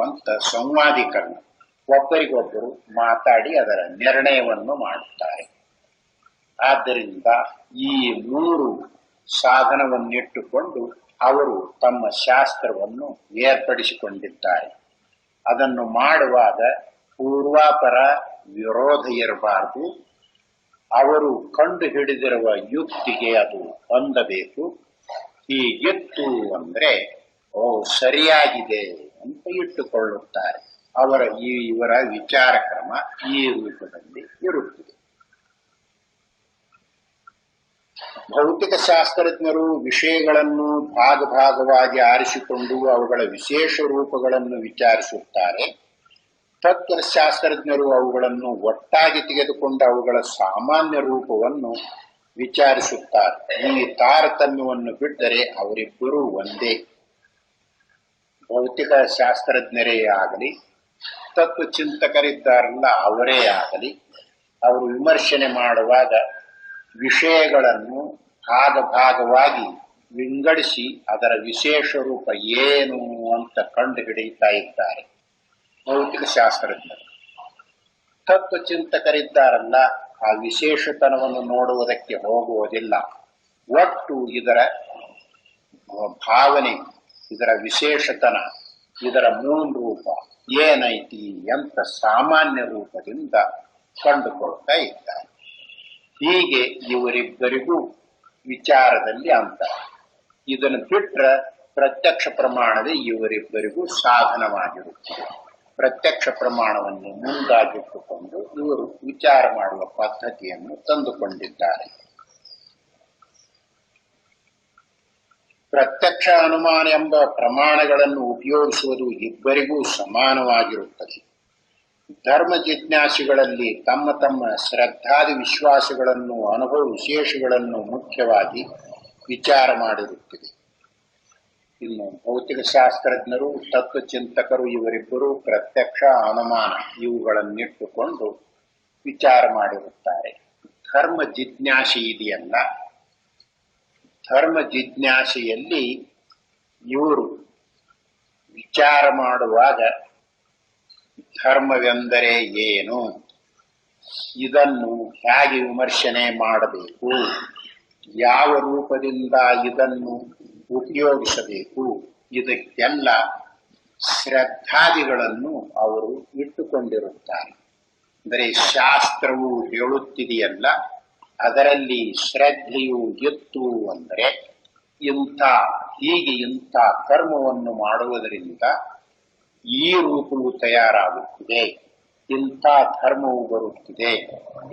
ಅಂತ ಸಂವಾದೀಕರಣ, ಒಬ್ಬರಿಗೊಬ್ಬರು ಮಾತಾಡಿ ಅದರ ನಿರ್ಣಯವನ್ನು ಮಾಡುತ್ತಾರೆ. ಆದ್ದರಿಂದ ಈ ಮೂರು ಸಾಧನವನ್ನಿಟ್ಟುಕೊಂಡು ಅವರು ತಮ್ಮ ಶಾಸ್ತ್ರವನ್ನು ಏರ್ಪಡಿಸಿಕೊಂಡಿದ್ದಾರೆ. ಅದನ್ನು ಮಾಡುವಾಗ ಪೂರ್ವಾಪರ ವಿರೋಧ ಇರಬಾರದು. ಅವರು ಕಂಡು ಹಿಡಿದಿರುವ ಯುಕ್ತಿಗೆ ಅದು ಹೊಂದಬೇಕು. ಹೀಗಿತ್ತು ಅಂದ್ರೆ ಸರಿಯಾಗಿದೆ ಅಂತ ಇಟ್ಟುಕೊಳ್ಳುತ್ತಾರೆ. ಇವರ ವಿಚಾರ ಕ್ರಮ ಈ ರೂಪದಲ್ಲಿ ಇರುತ್ತದೆ. ಭೌತಿಕ ಶಾಸ್ತ್ರಜ್ಞರು ವಿಷಯಗಳನ್ನು ಭಾಗವಾಗಿ ಆರಿಸಿಕೊಂಡು ಅವುಗಳ ವಿಶೇಷ ರೂಪಗಳನ್ನು ವಿಚಾರಿಸುತ್ತಾರೆ. ತತ್ವಶಾಸ್ತ್ರಜ್ಞರು ಅವುಗಳನ್ನು ಒಟ್ಟಾಗಿ ತೆಗೆದುಕೊಂಡು ಅವುಗಳ ಸಾಮಾನ್ಯ ರೂಪವನ್ನು ವಿಚಾರಿಸುತ್ತಾರೆ. ಈ ತಾರತಮ್ಯವನ್ನು ಬಿಟ್ಟರೆ ಅವರಿಬ್ಬರೂ ಒಂದೇ. ಭೌತಿಕ ಶಾಸ್ತ್ರಜ್ಞರೇ ಆಗಲಿ, ತತ್ವಚಿಂತಕರಿದ್ದಾರಲ್ಲ ಅವರೇ ಆಗಲಿ, ಅವರು ವಿಮರ್ಶನೆ ಮಾಡುವಾಗ ವಿಷಯಗಳನ್ನು ಭಾಗವಾಗಿ ವಿಂಗಡಿಸಿ ಅದರ ವಿಶೇಷ ರೂಪ ಏನು ಅಂತ ಕಂಡು ಹಿಡಿಯುತ್ತಾ ಇದ್ದಾರೆ ಭೌತಿಕ ಶಾಸ್ತ್ರಜ್ಞರು. ತತ್ವಚಿಂತಕರಿದ್ದಾರಲ್ಲ ಆ ವಿಶೇಷತನವನ್ನು ನೋಡುವುದಕ್ಕೆ ಹೋಗುವುದಿಲ್ಲ. ಒಟ್ಟು ಇದರ ಭಾವನೆ, ಇದರ ವಿಶೇಷತನ, ಇದರ ಮೂಲ ರೂಪ ಏನೈತಿ ಅಂತ ಸಾಮಾನ್ಯ ರೂಪದಿಂದ ಕಂಡುಕೊಳ್ತಾ ಇದ್ದಾರೆ. ಹೀಗೆ ಇವರಿಬ್ಬರಿಗೂ ವಿಚಾರದಲ್ಲಿ ಅಂತರ. ಇದನ್ನು ಬಿಟ್ರೆ ಪ್ರತ್ಯಕ್ಷ ಪ್ರಮಾಣವೇ ಇವರಿಬ್ಬರಿಗೂ ಸಾಧನವಾಗಿರುತ್ತದೆ. ಪ್ರತ್ಯಕ್ಷ ಪ್ರಮಾಣವನ್ನು ಮುಂದಾಗಿಟ್ಟುಕೊಂಡು ಇವರು ವಿಚಾರ ಮಾಡುವ ಪದ್ಧತಿಯನ್ನು ತಂದುಕೊಂಡಿದ್ದಾರೆ. ಪ್ರತ್ಯಕ್ಷ ಅನುಮಾನ ಎಂಬ ಪ್ರಮಾಣಗಳನ್ನು ಉಪಯೋಗಿಸುವುದು ಇಬ್ಬರಿಗೂ ಸಮಾನವಾಗಿರುತ್ತದೆ. ಧರ್ಮ ಜಿಜ್ಞಾಸಿಗಳಲ್ಲಿ ತಮ್ಮ ತಮ್ಮ ಶ್ರದ್ಧಾದಿ ವಿಶ್ವಾಸಗಳನ್ನು, ಅನುಭವ ವಿಶೇಷಗಳನ್ನು ಮುಖ್ಯವಾಗಿ ವಿಚಾರ ಮಾಡಿರುತ್ತದೆ. ಇನ್ನು ಭೌತಿಕ ಶಾಸ್ತ್ರಜ್ಞರು, ತತ್ವಚಿಂತಕರು ಇವರಿಬ್ಬರು ಪ್ರತ್ಯಕ್ಷ, ಅನುಮಾನ ಇವುಗಳನ್ನಿಟ್ಟುಕೊಂಡು ವಿಚಾರ ಮಾಡಿರುತ್ತಾರೆ. ಧರ್ಮ ಜಿಜ್ಞಾಸೆ ಇದೆಯಲ್ಲ, ಧರ್ಮ ಜಿಜ್ಞಾಸೆಯಲ್ಲಿ ಇವರು ವಿಚಾರ ಮಾಡುವಾಗ ಧರ್ಮವೆಂದರೆ ಏನು, ಇದನ್ನು ಹೇಗೆ ವಿಮರ್ಶನೆ ಮಾಡಬೇಕು, ಯಾವ ರೂಪದಿಂದ ಇದನ್ನು ಉಪಯೋಗಿಸಬೇಕು, ಇದಕ್ಕೆಲ್ಲ ಶ್ರದ್ಧಾದಿಗಳನ್ನು ಅವರು ಇಟ್ಟುಕೊಂಡಿರುತ್ತಾರೆ. ಅಂದರೆ ಶಾಸ್ತ್ರವು ಹೇಳುತ್ತಿದೆಯಲ್ಲ, ಅದರಲ್ಲಿ ಶ್ರದ್ಧೆಯು ಇತ್ತು ಅಂದರೆ ಇಂಥ ಕರ್ಮವನ್ನು ಮಾಡುವುದರಿಂದ ಈ ರೂಪವು ತಯಾರಾಗುತ್ತಿದೆ, ಇಂಥ ಧರ್ಮವು ಬರುತ್ತಿದೆ,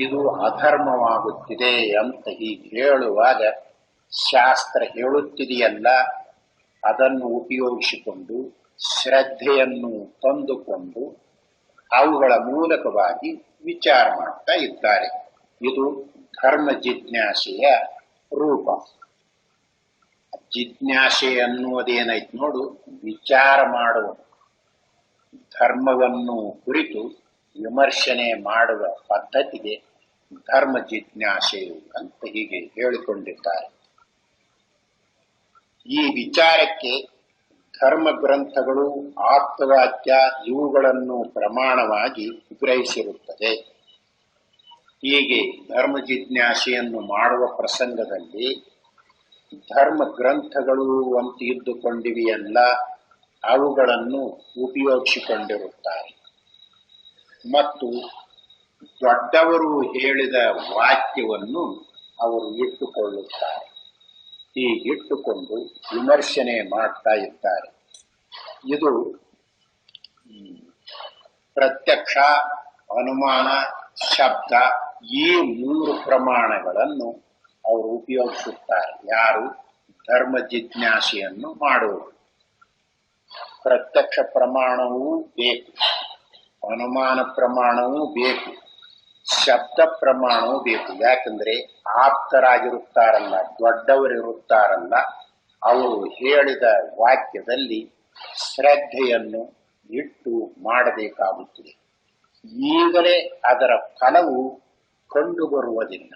ಇದು ಅಧರ್ಮವಾಗುತ್ತಿದೆ ಅಂತ ಹೀಗೆ ಹೇಳುವಾಗ ಶಾಸ್ತ್ರ ಹೇಳುತ್ತಿದೆಯಲ್ಲ, ಅದನ್ನು ಉಪಯೋಗಿಸಿಕೊಂಡು ಶ್ರದ್ಧೆಯನ್ನು ತಂದುಕೊಂಡು ಅವುಗಳ ಮೂಲಕವಾಗಿ ವಿಚಾರ ಮಾಡ್ತಾ ಇದ್ದಾರೆ. ಇದು ಧರ್ಮ ಜಿಜ್ಞಾಸೆಯ ರೂಪ. ಜಿಜ್ಞಾಸೆ ಅನ್ನುವುದೇನೈತೆ ನೋಡು, ವಿಚಾರ ಮಾಡುವ, ಧರ್ಮವನ್ನು ಕುರಿತು ವಿಮರ್ಶನೆ ಮಾಡುವ ಪದ್ಧತಿಗೆ ಧರ್ಮ ಜಿಜ್ಞಾಸೆ ಅಂತ ಹೀಗೆ ಹೇಳಿಕೊಂಡಿದ್ದಾರೆ. ಈ ವಿಚಾರಕ್ಕೆ ಧರ್ಮ ಗ್ರಂಥಗಳು, ಆಪ್ತವಾಕ್ಯ ಇವುಗಳನ್ನು ಪ್ರಮಾಣವಾಗಿ ಗ್ರಹಿಸಿರುತ್ತದೆ. ಹೀಗೆ ಧರ್ಮ ಜಿಜ್ಞಾಸೆಯನ್ನು ಮಾಡುವ ಪ್ರಸಂಗದಲ್ಲಿ ಧರ್ಮ ಗ್ರಂಥಗಳು ಅಂತ ಇದ್ದುಕೊಂಡಿವೆಯಲ್ಲ, ಅವುಗಳನ್ನು ಉಪಯೋಗಿಸಿಕೊಂಡಿರುತ್ತಾರೆ. ಮತ್ತು ದೊಡ್ಡವರು ಹೇಳಿದ ವಾಕ್ಯವನ್ನು ಅವರು ಇಟ್ಟುಕೊಳ್ಳುತ್ತಾರೆ. ಹೀಗಿಟ್ಟುಕೊಂಡು ವಿಮರ್ಶನೆ ಮಾಡ್ತಾ ಇದ್ದಾರೆ. ಇದು ಪ್ರತ್ಯಕ್ಷ, ಅನುಮಾನ, ಶಬ್ದ ಈ ಮೂರು ಪ್ರಮಾಣಗಳನ್ನು ಅವರು ಉಪಯೋಗಿಸುತ್ತಾರೆ. ಯಾರು ಧರ್ಮ ಜಿಜ್ಞಾಸೆಯನ್ನು ಮಾಡುವರು. ಪ್ರತ್ಯಕ್ಷ ಪ್ರಮಾಣವೂ ಬೇಕು, ಅನುಮಾನ ಪ್ರಮಾಣವೂ ಬೇಕು, ಶಬ್ದ ಪ್ರಮಾಣವೂ ಬೇಕು. ಯಾಕಂದ್ರೆ ಆಪ್ತರಾಗಿರುತ್ತಾರಲ್ಲ, ದೊಡ್ಡವರಿರುತ್ತಾರಲ್ಲ, ಅವರು ಹೇಳಿದ ವಾಕ್ಯದಲ್ಲಿ ಶ್ರದ್ಧೆಯನ್ನು ಇಟ್ಟು ಮಾಡಬೇಕಾಗುತ್ತದೆ. ಈಗಲೇ ಅದರ ಫಲವು ಕಂಡುಬರುವುದಿಲ್ಲ.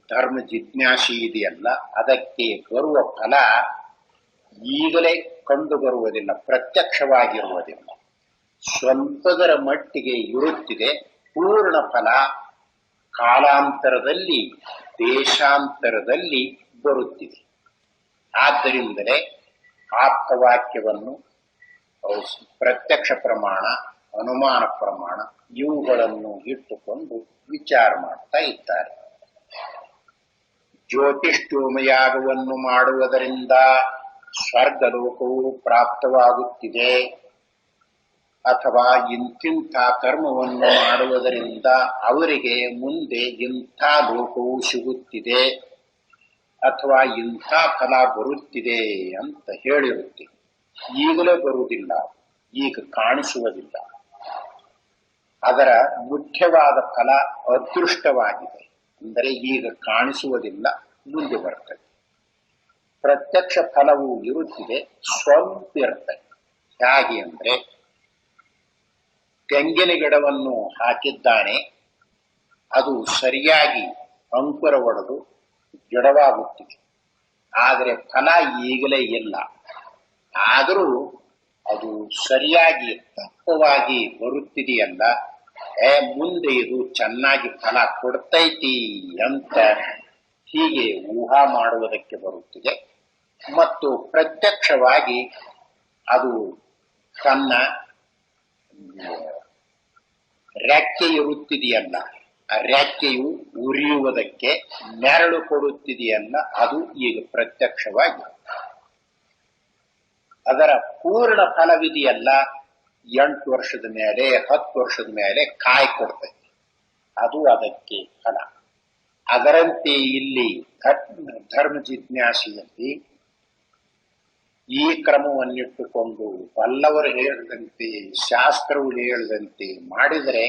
ಧರ್ಮ ಜಿಜ್ಞಾಸೆ ಇದೆಯಲ್ಲ, ಅದಕ್ಕೆ ಬರುವ ಫಲ ಈಗಲೇ ಕಂಡುಬರುವುದಿಲ್ಲ, ಪ್ರತ್ಯಕ್ಷವಾಗಿರುವುದಿಲ್ಲ. ಸ್ವಲ್ಪದರ ಮಟ್ಟಿಗೆ ಇರುತ್ತಿದೆ, ಪೂರ್ಣ ಫಲ ಕಾಲಾಂತರದಲ್ಲಿ, ದೇಶಾಂತರದಲ್ಲಿ ಬರುತ್ತಿದೆ. ಆದ್ದರಿಂದಲೇ ಆಪ್ತವಾಕ್ಯವನ್ನು ಪ್ರತ್ಯಕ್ಷ ಪ್ರಮಾಣ, ಅನುಮಾನ ಪ್ರಮಾಣ ಇವುಗಳನ್ನು ಇಟ್ಟುಕೊಂಡು ವಿಚಾರ ಮಾಡ್ತಾ ಇದ್ದಾರೆ. ಜ್ಯೋತಿಷ್ಠೋಮಯಾಗವನ್ನು ಮಾಡುವುದರಿಂದ ಸ್ವರ್ಗಲೋಕವು ಪ್ರಾಪ್ತವಾಗುತ್ತಿದೆ, ಅಥವಾ ಇಂತಿಂಥ ಕರ್ಮವನ್ನು ಮಾಡುವುದರಿಂದ ಅವರಿಗೆ ಮುಂದೆ ಇಂಥ ಲೋಕವು ಸಿಗುತ್ತಿದೆ, ಅಥವಾ ಇಂಥ ಫಲ ಬರುತ್ತಿದೆ ಅಂತ ಹೇಳಿರುತ್ತೆ. ಈಗಲೇ ಬರುವುದಿಲ್ಲ, ಈಗ ಕಾಣಿಸುವುದಿಲ್ಲ. ಅದರ ಮುಖ್ಯವಾದ ಫಲ ಅದೃಷ್ಟವಾಗಿದೆ, ಅಂದರೆ ಈಗ ಕಾಣಿಸುವುದಿಲ್ಲ, ಮುಂದೆ ಬರ್ತದೆ. ಪ್ರತ್ಯಕ್ಷ ಫಲವು ಇರುತ್ತಿದೆ, ಸ್ವಲ್ಪ ಇರ್ತದೆ. ಹೇಗೆ ಅಂದ್ರೆ, ತೆಂಗಿನ ಗಿಡವನ್ನು ಹಾಕಿದ್ದಾನೆ, ಅದು ಸರಿಯಾಗಿ ಅಂಕುರ ಒಡೆದು ಗಿಡವಾಗುತ್ತಿದೆ, ಆದರೆ ಫಲ ಈಗಲೇ ಇಲ್ಲ. ಆದರೂ ಅದು ಸರಿಯಾಗಿ ದಪ್ಪವಾಗಿ ಬರುತ್ತಿದೆಯಲ್ಲ, ಮುಂದೆ ಇದು ಚೆನ್ನಾಗಿ ಫಲ ಕೊಡ್ತೈತಿ ಅಂತ ಹೀಗೆ ಊಹಾ ಮಾಡುವುದಕ್ಕೆ ಬರುತ್ತಿದೆ. ಮತ್ತು ಪ್ರತ್ಯಕ್ಷವಾಗಿ ಅದು ತನ್ನ ರೆಕ್ಕೆ ಇರುತ್ತಿದೆಯಲ್ಲ, ಆ ರೆಕ್ಕೆಯು ಉರಿಯುವುದಕ್ಕೆ ನೆರಳು ಕೊಡುತ್ತಿದೆಯಲ್ಲ, ಅದು ಈಗ ಪ್ರತ್ಯಕ್ಷವಾಗಿ. ಅದರ ಪೂರ್ಣ ಫಲವಿದೆಯಲ್ಲ, 8 ವರ್ಷದ ಮೇಲೆ 10 ವರ್ಷದ ಮೇಲೆ ಕಾಯಿ ಕೊಡ್ತೈತಿ, ಅದು ಅದಕ್ಕೆ ಫಲ. ಅದರಂತೆ ಇಲ್ಲಿ ಧರ್ಮ ಜಿಜ್ಞಾಸೆಯಲ್ಲಿ ಈ ಕ್ರಮವನ್ನಿಟ್ಟುಕೊಂಡು ಬಲ್ಲವರು ಹೇಳಿದಂತೆ, ಶಾಸ್ತ್ರವು ಹೇಳಿದಂತೆ ಮಾಡಿದರೆ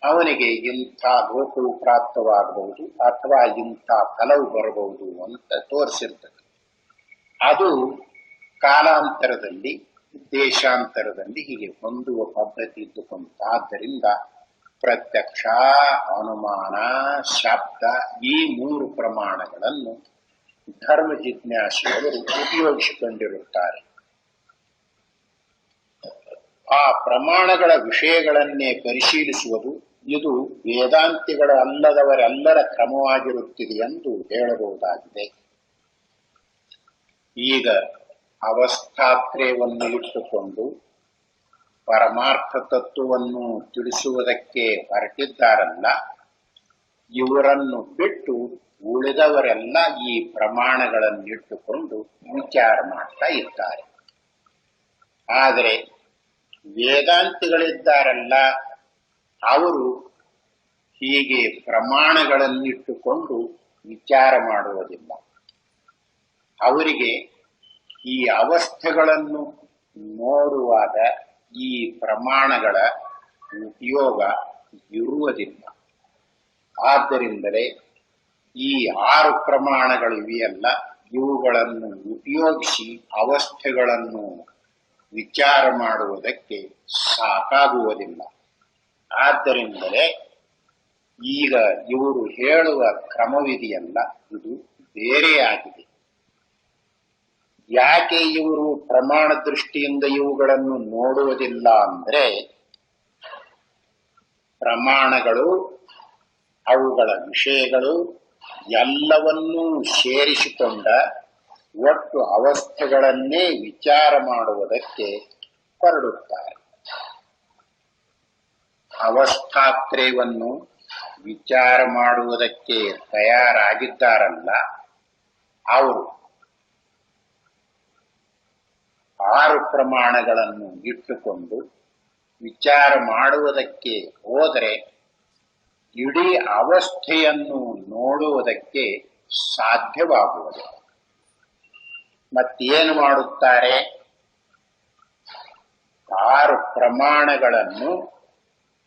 ಅವನಿಗೆ ಇಂಥ ಲೋಕವು ಪ್ರಾಪ್ತವಾಗಬಹುದು, ಅಥವಾ ಇಂಥ ಫಲವು ಬರಬಹುದು ಅಂತ ತೋರಿಸಿರ್ತದೆ. ಅದು ಕಾಲಾಂತರದಲ್ಲಿ, ದೇಶಾಂತರದಲ್ಲಿ ಹೀಗೆ ಹೊಂದುವ ಪದ್ಧತಿ ಇದ್ದುಕೊಂಡು. ಆದ್ದರಿಂದ ಪ್ರತ್ಯಕ್ಷ, ಅನುಮಾನ, ಶಬ್ದ ಈ 3 ಪ್ರಮಾಣಗಳನ್ನು ಧರ್ಮ ಜಿಜ್ಞಾಸೆಯವರು ಉಪಯೋಗಿಸಿಕೊಂಡಿರುತ್ತಾರೆ. ಆ ಪ್ರಮಾಣಗಳ ವಿಷಯಗಳನ್ನೇ ಪರಿಶೀಲಿಸುವುದು ಇದು ವೇದಾಂತಿಗಳ ಅಲ್ಲದವರೆಲ್ಲರ ಕ್ರಮವಾಗಿರುತ್ತಿದೆ ಎಂದು ಹೇಳಬಹುದಾಗಿದೆ. ಈಗ ಅವಸ್ಥಾತ್ರಯವನ್ನು ಇಟ್ಟುಕೊಂಡು ಪರಮಾರ್ಥ ತತ್ವವನ್ನು ತಿಳಿಸುವುದಕ್ಕೆ ಹೊರಟಿದ್ದಾರಲ್ಲ, ಇವರನ್ನು ಬಿಟ್ಟು ಉಳಿದವರೆಲ್ಲ ಈ ಪ್ರಮಾಣಗಳನ್ನಿಟ್ಟುಕೊಂಡು ವಿಚಾರ ಮಾಡ್ತಾ ಇದ್ದಾರೆ. ಆದರೆ ವೇದಾಂತಿಗಳಿದ್ದಾರಲ್ಲ, ಅವರು ಹೀಗೆ ಪ್ರಮಾಣಗಳನ್ನಿಟ್ಟುಕೊಂಡು ವಿಚಾರ ಮಾಡುವುದಿಲ್ಲ. ಅವರಿಗೆ ಈ ಅವಸ್ಥೆಗಳನ್ನು ನೋಡುವಾಗ ಈ ಪ್ರಮಾಣಗಳ ಉಪಯೋಗ ಇರುವುದಿಲ್ಲ. ಆದ್ದರಿಂದಲೇ ಈ 6 ಪ್ರಮಾಣಗಳಿವೆಯಲ್ಲ, ಇವುಗಳನ್ನು ಉಪಯೋಗಿಸಿ ಅವಸ್ಥೆಗಳನ್ನು ವಿಚಾರ ಮಾಡುವುದಕ್ಕೆ ಸಾಕಾಗುವುದಿಲ್ಲ. ಆದ್ದರಿಂದಲೇ ಈಗ ಇವರು ಹೇಳುವ ಕ್ರಮವಿದೆಯಲ್ಲ, ಇದು ಬೇರೆಯಾಗಿದೆ. ಯಾಕೆ ಇವರು ಪ್ರಮಾಣ ದೃಷ್ಟಿಯಿಂದ ಇವುಗಳನ್ನು ನೋಡುವುದಿಲ್ಲ ಅಂದ್ರೆ, ಪ್ರಮಾಣಗಳು, ಅವುಗಳ ವಿಷಯಗಳು ಎಲ್ಲವನ್ನೂ ಸೇರಿಸಿಕೊಂಡ ಒಟ್ಟು ಅವಸ್ಥೆಗಳನ್ನೇ ವಿಚಾರ ಮಾಡುವುದಕ್ಕೆ ಹೊರಡುತ್ತಾರೆ. ಅವಸ್ಥಾತ್ರಯವನ್ನು ವಿಚಾರ ಮಾಡುವುದಕ್ಕೆ ತಯಾರಾಗಿದ್ದಾರಲ್ಲ, ಅವರು 6 ಪ್ರಮಾಣಗಳನ್ನು ಇಟ್ಟುಕೊಂಡು ವಿಚಾರ ಮಾಡುವುದಕ್ಕೆ ಹೋದರೆ ಇಡೀ ಅವಸ್ಥೆಯನ್ನು ನೋಡುವುದಕ್ಕೆ ಸಾಧ್ಯವಾಗುವುದು. ಮತ್ತೇನು ಮಾಡುತ್ತಾರೆ? 6 ಪ್ರಮಾಣಗಳನ್ನು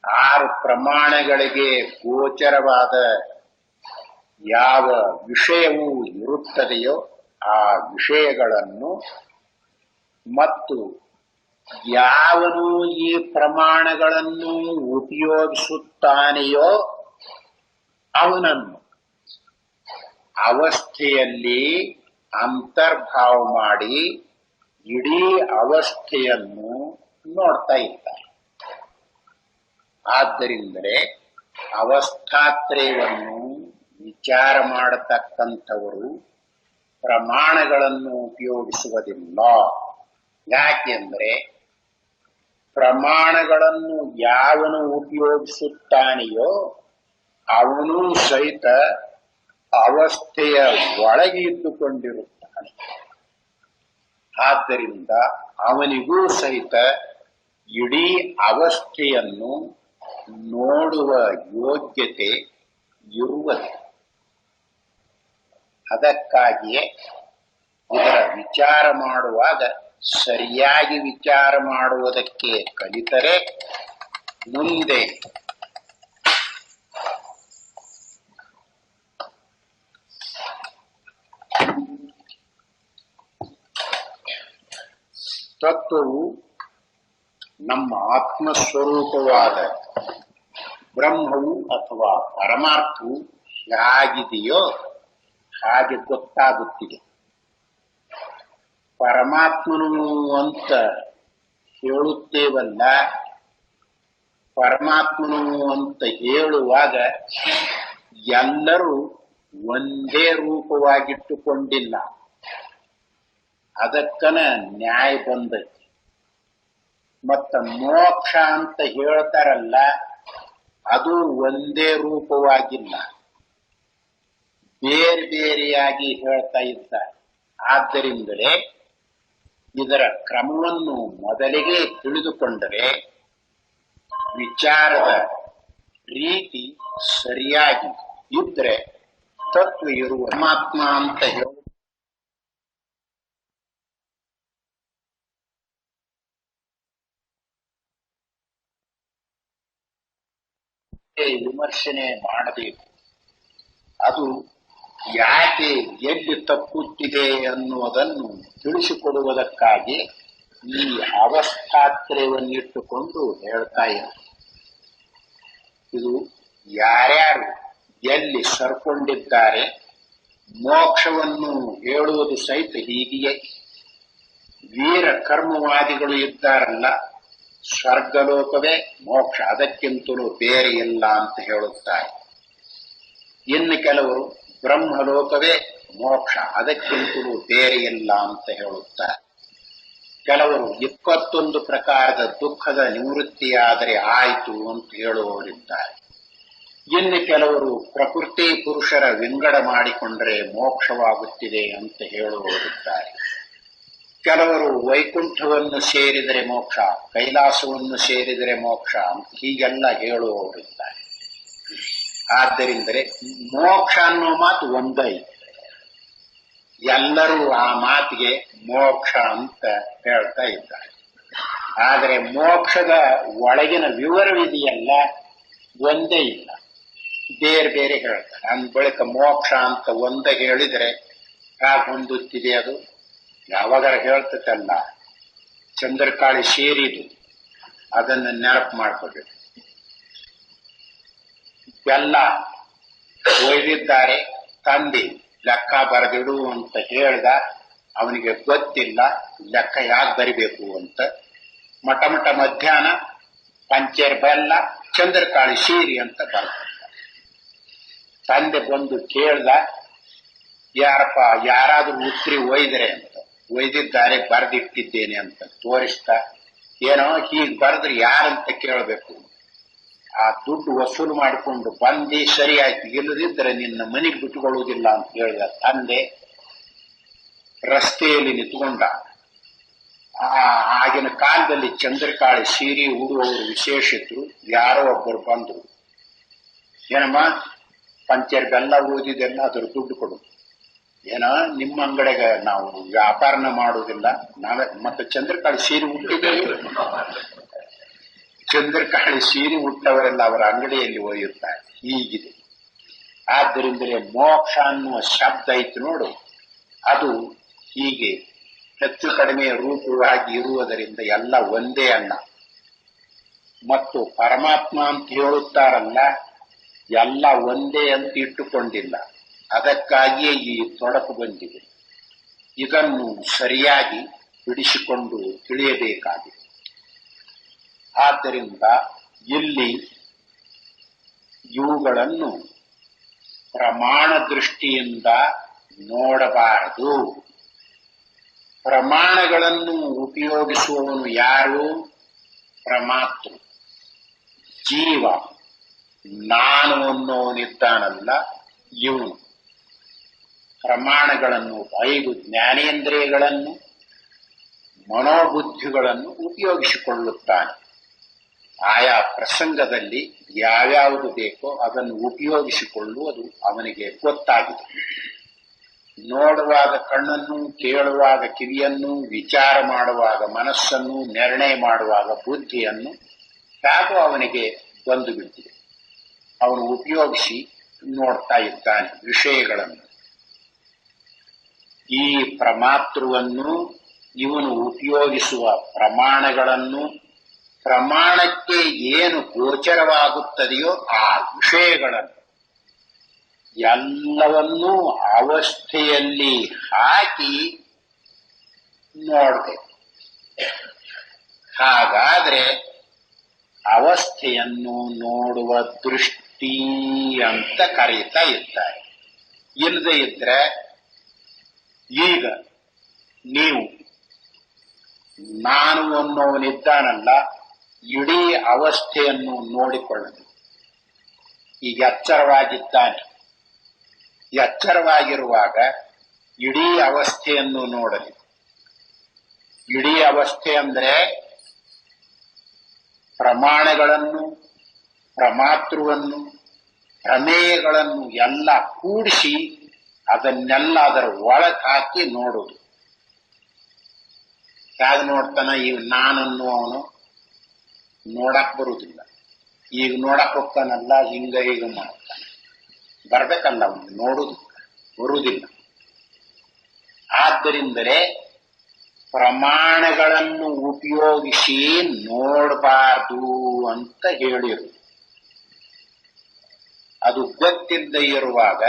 6 ಪ್ರಮಾಣಗಳಿಗೆ ಗೋಚರವಾದ ಯಾವ ವಿಷಯವು ಇರುತ್ತದೆಯೋ ಆ ವಿಷಯಗಳನ್ನು ಮತ್ತು ಯಾವನು ಈ ಪ್ರಮಾಣಗಳನ್ನು ಉಪಯೋಗಿಸುತ್ತಾನೆಯೋ ಅವನನ್ನು ಅವಸ್ಥೆಯಲ್ಲಿ ಅಂತರ್ಭಾವ ಮಾಡಿ ಇಡೀ ಅವಸ್ಥೆಯನ್ನು ನೋಡ್ತಾ ಇದ್ದಾರೆ. ಆದ್ದರಿಂದಲೇ ಅವಸ್ಥಾತ್ರಯವನ್ನು ವಿಚಾರ ಮಾಡತಕ್ಕಂಥವರು ಪ್ರಮಾಣಗಳನ್ನು ಉಪಯೋಗಿಸುವುದಿಲ್ಲ. ಯಾಕೆಂದರೆ ಪ್ರಮಾಣಗಳನ್ನು ಯಾವನು ಉಪಯೋಗಿಸುತ್ತಾನೆಯೋ ಅವನು ಸಹಿತ ಅವಸ್ಥೆಯ ಒಳಗೆ ಇದ್ದುಕೊಂಡಿರುತ್ತಾನೆ. ಆದ್ದರಿಂದ ಅವನಿಗೂ ಸಹಿತ ಇಡೀ ಅವಸ್ಥೆಯನ್ನು ನೋಡುವ ಯೋಗ್ಯತೆ ಇರುವುದು. ಅದಕ್ಕಾಗಿಯೇ ಇದರ ವಿಚಾರ ಮಾಡುವಾಗ ಸರಿಯಾಗಿ ವಿಚಾರ ಮಾಡುವುದಕ್ಕೆ ಕಲಿತರೆ ಮುಂದೆ ತತ್ವವು ನಮ್ಮ ಆತ್ಮಸ್ವರೂಪವಾದ ಬ್ರಹ್ಮವು ಅಥವಾ ಪರಮಾರ್ಥವು ಹೇಗಿದೆಯೋ ಹಾಗೆ ಗೊತ್ತಾಗುತ್ತಿದೆ. ಪರಮಾತ್ಮನು ಅಂತ ಹೇಳುತ್ತೇವಲ್ಲ, ಪರಮಾತ್ಮನು ಅಂತ ಹೇಳುವಾಗ ಎಲ್ಲರೂ ಒಂದೇ ರೂಪವಾಗಿಟ್ಟುಕೊಂಡಿಲ್ಲ. ಅದಕ್ಕನ ನ್ಯಾಯ ಬಂದೈತಿ. ಮತ್ತ ಮೋಕ್ಷ ಅಂತ ಹೇಳ್ತಾರಲ್ಲ, ಅದು ಒಂದೇ ರೂಪವಾಗಿಲ್ಲ, ಬೇರೆ ಬೇರೆಯಾಗಿ ಹೇಳ್ತಾ ಇದ್ದಾರೆ. ಆದ್ದರಿಂದಲೇ ಇದರ ಕ್ರಮವನ್ನು ಮೊದಲಿಗೆ ತಿಳಿದುಕೊಂಡರೆ ವಿಚಾರದ ರೀತಿ ಸರಿಯಾಗಿ ಇದ್ರೆ ತತ್ವ ಇರುವ ಪರಮಾತ್ಮ ಅಂತ ಹೇಳಿ ವಿಮರ್ಶನೆ ಮಾಡಬೇಕು. ಅದು ಯಾಕೆ ಎಲ್ಲಿ ತಪ್ಪುತ್ತಿದೆ ಅನ್ನುವುದನ್ನು ತಿಳಿಸಿಕೊಡುವುದಕ್ಕಾಗಿ ಈ ಅವಸ್ಥಾತ್ರಯವನ್ನಿಟ್ಟುಕೊಂಡು ಹೇಳ್ತಾ ಇದ್ದಾರೆ. ಇದು ಯಾರ್ಯಾರು ಎಲ್ಲಿ ಸರ್ಕೊಂಡಿದ್ದಾರೆ, ಮೋಕ್ಷವನ್ನು ಹೇಳುವುದು ಸಹಿತ ಹೀಗೆಯೇ. ವೀರ ಕರ್ಮವಾದಿಗಳು ಇದ್ದಾರಲ್ಲ, ಸ್ವರ್ಗಲೋಕವೇ ಮೋಕ್ಷ, ಅದಕ್ಕಿಂತಲೂ ಬೇರೆ ಇಲ್ಲ ಅಂತ ಹೇಳುತ್ತಾರೆ. ಇನ್ನು ಕೆಲವರು ಬ್ರಹ್ಮಲೋಕವೇ ಮೋಕ್ಷ, ಅದಕ್ಕಿಂತಲೂ ಬೇರೆ ಇಲ್ಲ ಅಂತ ಹೇಳುತ್ತಾರೆ. ಕೆಲವರು 21 ಪ್ರಕಾರದ ದುಃಖದ ನಿವೃತ್ತಿಯಾದರೆ ಆಯಿತು ಅಂತ ಹೇಳುವವರಿದ್ದಾರೆ. ಇನ್ನು ಕೆಲವರು ಪ್ರಕೃತಿ ಪುರುಷರ ವಿಂಗಡ ಮಾಡಿಕೊಂಡರೆ ಮೋಕ್ಷವಾಗುತ್ತಿದೆ ಅಂತ ಹೇಳುವವರಿದ್ದಾರೆ. ಕೆಲವರು ವೈಕುಂಠವನ್ನು ಸೇರಿದರೆ ಮೋಕ್ಷ, ಕೈಲಾಸವನ್ನು ಸೇರಿದರೆ ಮೋಕ್ಷ ಅಂತ ಹೀಗೆಲ್ಲ ಹೇಳುವವರಿದ್ದಾರೆ. ಆದ್ದರಿಂದಲೇ ಮೋಕ್ಷ ಅನ್ನೋ ಮಾತು ಒಂದೇ. ಎಲ್ಲರೂ ಆ ಮಾತಿಗೆ ಮೋಕ್ಷ ಅಂತ ಹೇಳ್ತಾ ಇದ್ದಾರೆ. ಆದರೆ ಮೋಕ್ಷದ ಒಳಗಿನ ವಿವರವಿದೆಯಲ್ಲ, ಒಂದೇ ಇಲ್ಲ, ಬೇರೆ ಬೇರೆ ಹೇಳ್ತಾರೆ. ಅಂದ ಬಳಿಕ ಮೋಕ್ಷ ಅಂತ ಒಂದೇ ಹೇಳಿದರೆ ಯಾಕೆ ಹೊಂದುತ್ತಿದೆ? ಅದು ಯಾವಾಗಾರ ಹೇಳ್ತಲ್ಲ, ಚಂದ್ರಕಾಳಿ ಸೇರಿದು, ಅದನ್ನು ನೆನಪು ಮಾಡ್ಕೋಬೇಕು. ಬೆಲ್ಲ ಒಯ್ದಿದ್ದಾರೆ, ತಂದಿ ಲೆಕ್ಕ ಬರೆದಿಡು ಅಂತ ಹೇಳ್ದ. ಅವನಿಗೆ ಗೊತ್ತಿಲ್ಲ ಲೆಕ್ಕ ಯಾಕೆ ಬರಿಬೇಕು ಅಂತ. ಮಠ ಮಧ್ಯಾಹ್ನ ಪಂಚೇರ್ ಬೆಲ್ಲ ಚಂದ್ರಕಾಳಿ ಸೀರಿ ಅಂತ ಬರೆದ. ತಂದೆ ಬಂದು ಕೇಳ್ದ, ಯಾರಪ್ಪ ಯಾರಾದ್ರೂ ಉತ್ರಿ ಒಯ್ದರೆ ಅಂತ. ಒಯ್ದಿದ್ದಾರೆ, ಬರೆದಿಟ್ಟಿದ್ದೇನೆ ಅಂತ ತೋರಿಸ್ತಾ, ಏನೋ ಹೀಗೆ ಬರೆದ್ರೆ ಯಾರಂತ ಕೇಳಬೇಕು. ಆ ದುಡ್ಡು ವಸೂಲು ಮಾಡಿಕೊಂಡು ಬಂದು ಸರಿ ಆಯ್ತು, ಇಲ್ಲದಿದ್ರೆ ನಿನ್ನ ಮನೆಗೆ ಬಿಟ್ಟುಕೊಳ್ಳುವುದಿಲ್ಲ ಅಂತ ಹೇಳಿದ. ತಂದೆ ರಸ್ತೆಯಲ್ಲಿ ನಿಂತುಕೊಂಡ. ಆಗಿನ ಕಾಲದಲ್ಲಿ ಚಂದ್ರಕಾಳಿ ಸೀರೆ ಉಡುವವರು ವಿಶೇಷ ಇದ್ರು. ಯಾರೋ ಒಬ್ಬರು ಬಂದ್ರು, ಏನಮ್ಮ ಪಂಚರ್ ಬೆಲ್ಲ ಓದಿದೆಲ್ಲ ಅದ್ರ ದುಡ್ಡು ಕೊಡು. ಏನೋ ನಿಮ್ಮ ಅಂಗಡಿಗೆ ನಾವು ವ್ಯಾಪಾರನ ಮಾಡುವುದಿಲ್ಲ, ನಾವೇ ಮತ್ತೆ ಚಂದ್ರಕಾಳಿ ಸೀರೆ ಹುಟ್ಟಿದ್ದೇವೆ. ಚಂದ್ರಕಾಳಿ ಸೀರೆ ಹುಟ್ಟವರೆಲ್ಲ ಅವರ ಅಂಗಡಿಯಲ್ಲಿ ಒಯ್ಯುತ್ತಾರೆ. ಹೀಗಿದೆ. ಆದ್ದರಿಂದಲೇ ಮೋಕ್ಷ ಅನ್ನುವ ಶಬ್ದ ಐತಿ ನೋಡು, ಅದು ಹೀಗೆ ಹೆಚ್ಚು ಕಡಿಮೆ ರೂಪವಾಗಿ ಇರುವುದರಿಂದ ಎಲ್ಲ ಒಂದೇ ಅಲ್ಲ. ಮತ್ತು ಪರಮಾತ್ಮ ಅಂತ ಹೇಳುತ್ತಾರಲ್ಲ, ಎಲ್ಲ ಒಂದೇ ಅಂತ ಇಟ್ಟುಕೊಂಡಿಲ್ಲ. ಅದಕ್ಕಾಗಿಯೇ ಈ ತೊಡಕು ಬಂದಿದೆ. ಇದನ್ನು ಸರಿಯಾಗಿ ಬಿಡಿಸಿಕೊಂಡು ತಿಳಿಯಬೇಕಾಗಿದೆ. ಆದ್ದರಿಂದ ಇಲ್ಲಿ ಇವುಗಳನ್ನು ಪ್ರಮಾಣ ದೃಷ್ಟಿಯಿಂದ ನೋಡಬಾರದು. ಪ್ರಮಾಣಗಳನ್ನು ಉಪಯೋಗಿಸುವವನು ಯಾರು? ಪ್ರಮಾತೃ. ಜೀವ ನಾನು ಅನ್ನೋನಿದ್ದಾನಲ್ಲ ಇವನು ಪ್ರಮಾಣಗಳನ್ನು, 5 ಜ್ಞಾನೇಂದ್ರಿಯಗಳನ್ನು, ಮನೋಬುದ್ಧಿಗಳನ್ನು ಉಪಯೋಗಿಸಿಕೊಳ್ಳುತ್ತಾನೆ. ಆಯಾ ಪ್ರಸಂಗದಲ್ಲಿ ಯಾವ್ಯಾವುದು ಬೇಕೋ ಅದನ್ನು ಉಪಯೋಗಿಸಿಕೊಳ್ಳುವುದು ಅವನಿಗೆ ಗೊತ್ತಾಗಿದೆ. ನೋಡುವಾಗ ಕಣ್ಣನ್ನು, ಕೇಳುವಾಗ ಕಿವಿಯನ್ನು, ವಿಚಾರ ಮಾಡುವಾಗ ಮನಸ್ಸನ್ನು, ನಿರ್ಣಯ ಮಾಡುವಾಗ ಬುದ್ಧಿಯನ್ನು ಹೇಗೋ ಅವನಿಗೆ ಬಂದು ಬಿಟ್ಟಿದೆ. ಅವನು ಉಪಯೋಗಿಸಿ ನೋಡ್ತಾ ಇದ್ದಾನೆ ವಿಷಯಗಳನ್ನು. ಈ ಪ್ರಮಾತೃವನ್ನು, ಇವನು ಉಪಯೋಗಿಸುವ ಪ್ರಮಾಣಗಳನ್ನು, ಪ್ರಮಾಣಕ್ಕೆ ಏನು ಗೋಚರವಾಗುತ್ತದೆಯೋ ಆ ವಿಷಯಗಳನ್ನು ಎಲ್ಲವನ್ನೂ ಅವಸ್ಥೆಯಲ್ಲಿ ಹಾಕಿ ನೋಡಬೇಕು. ಹಾಗಾದ್ರೆ ಅವಸ್ಥೆಯನ್ನು ನೋಡುವ ದೃಷ್ಟಿ ಅಂತ ಕರೀತಾ ಇದ್ದಾರೆ. ಇಲ್ಲದೆ ಇದ್ರೆ ಈಗ ನೀವು ನಾನು ಅನ್ನೋವನಿದ್ದಾನಲ್ಲ, ಇಡೀ ಅವಸ್ಥೆಯನ್ನು ನೋಡಿಕೊಳ್ಳಲು ಈಗ ಎಚ್ಚರವಾಗಿದ್ದಾನೆ. ಎಚ್ಚರವಾಗಿರುವಾಗ ಇಡೀ ಅವಸ್ಥೆಯನ್ನು ನೋಡಲಿ. ಇಡೀ ಅವಸ್ಥೆ ಅಂದ್ರೆ ಪ್ರಮಾಣಗಳನ್ನು, ಪ್ರಮಾತೃವನ್ನು, ಪ್ರಮೇಯಗಳನ್ನು ಎಲ್ಲ ಕೂಡಿಸಿ ಅದನ್ನೆಲ್ಲ ಅದರ ಒಳಗೆ ಹಾಕಿ ನೋಡುವುದು. ಹೇಗೆ ನೋಡ್ತಾನ? ಈಗ ನಾನನ್ನು ಅವನು ನೋಡಕ್ ಬರುವುದಿಲ್ಲ. ಈಗ ನೋಡಕ್ ಹೋಗ್ತಾನಲ್ಲ, ಹಿಂಗ ಈಗ ಮಾಡ್ತಾನೆ. ಬರ್ಬೇಕಲ್ಲ ಅವನು ನೋಡುದು, ಬರುವುದಿಲ್ಲ. ಆದ್ದರಿಂದಲೇ ಪ್ರಮಾಣಗಳನ್ನು ಉಪಯೋಗಿಸಿ ನೋಡಬಾರ್ದು ಅಂತ ಹೇಳಿರು. ಅದು ಗೊತ್ತಿಲ್ಲದೆ ಇರುವಾಗ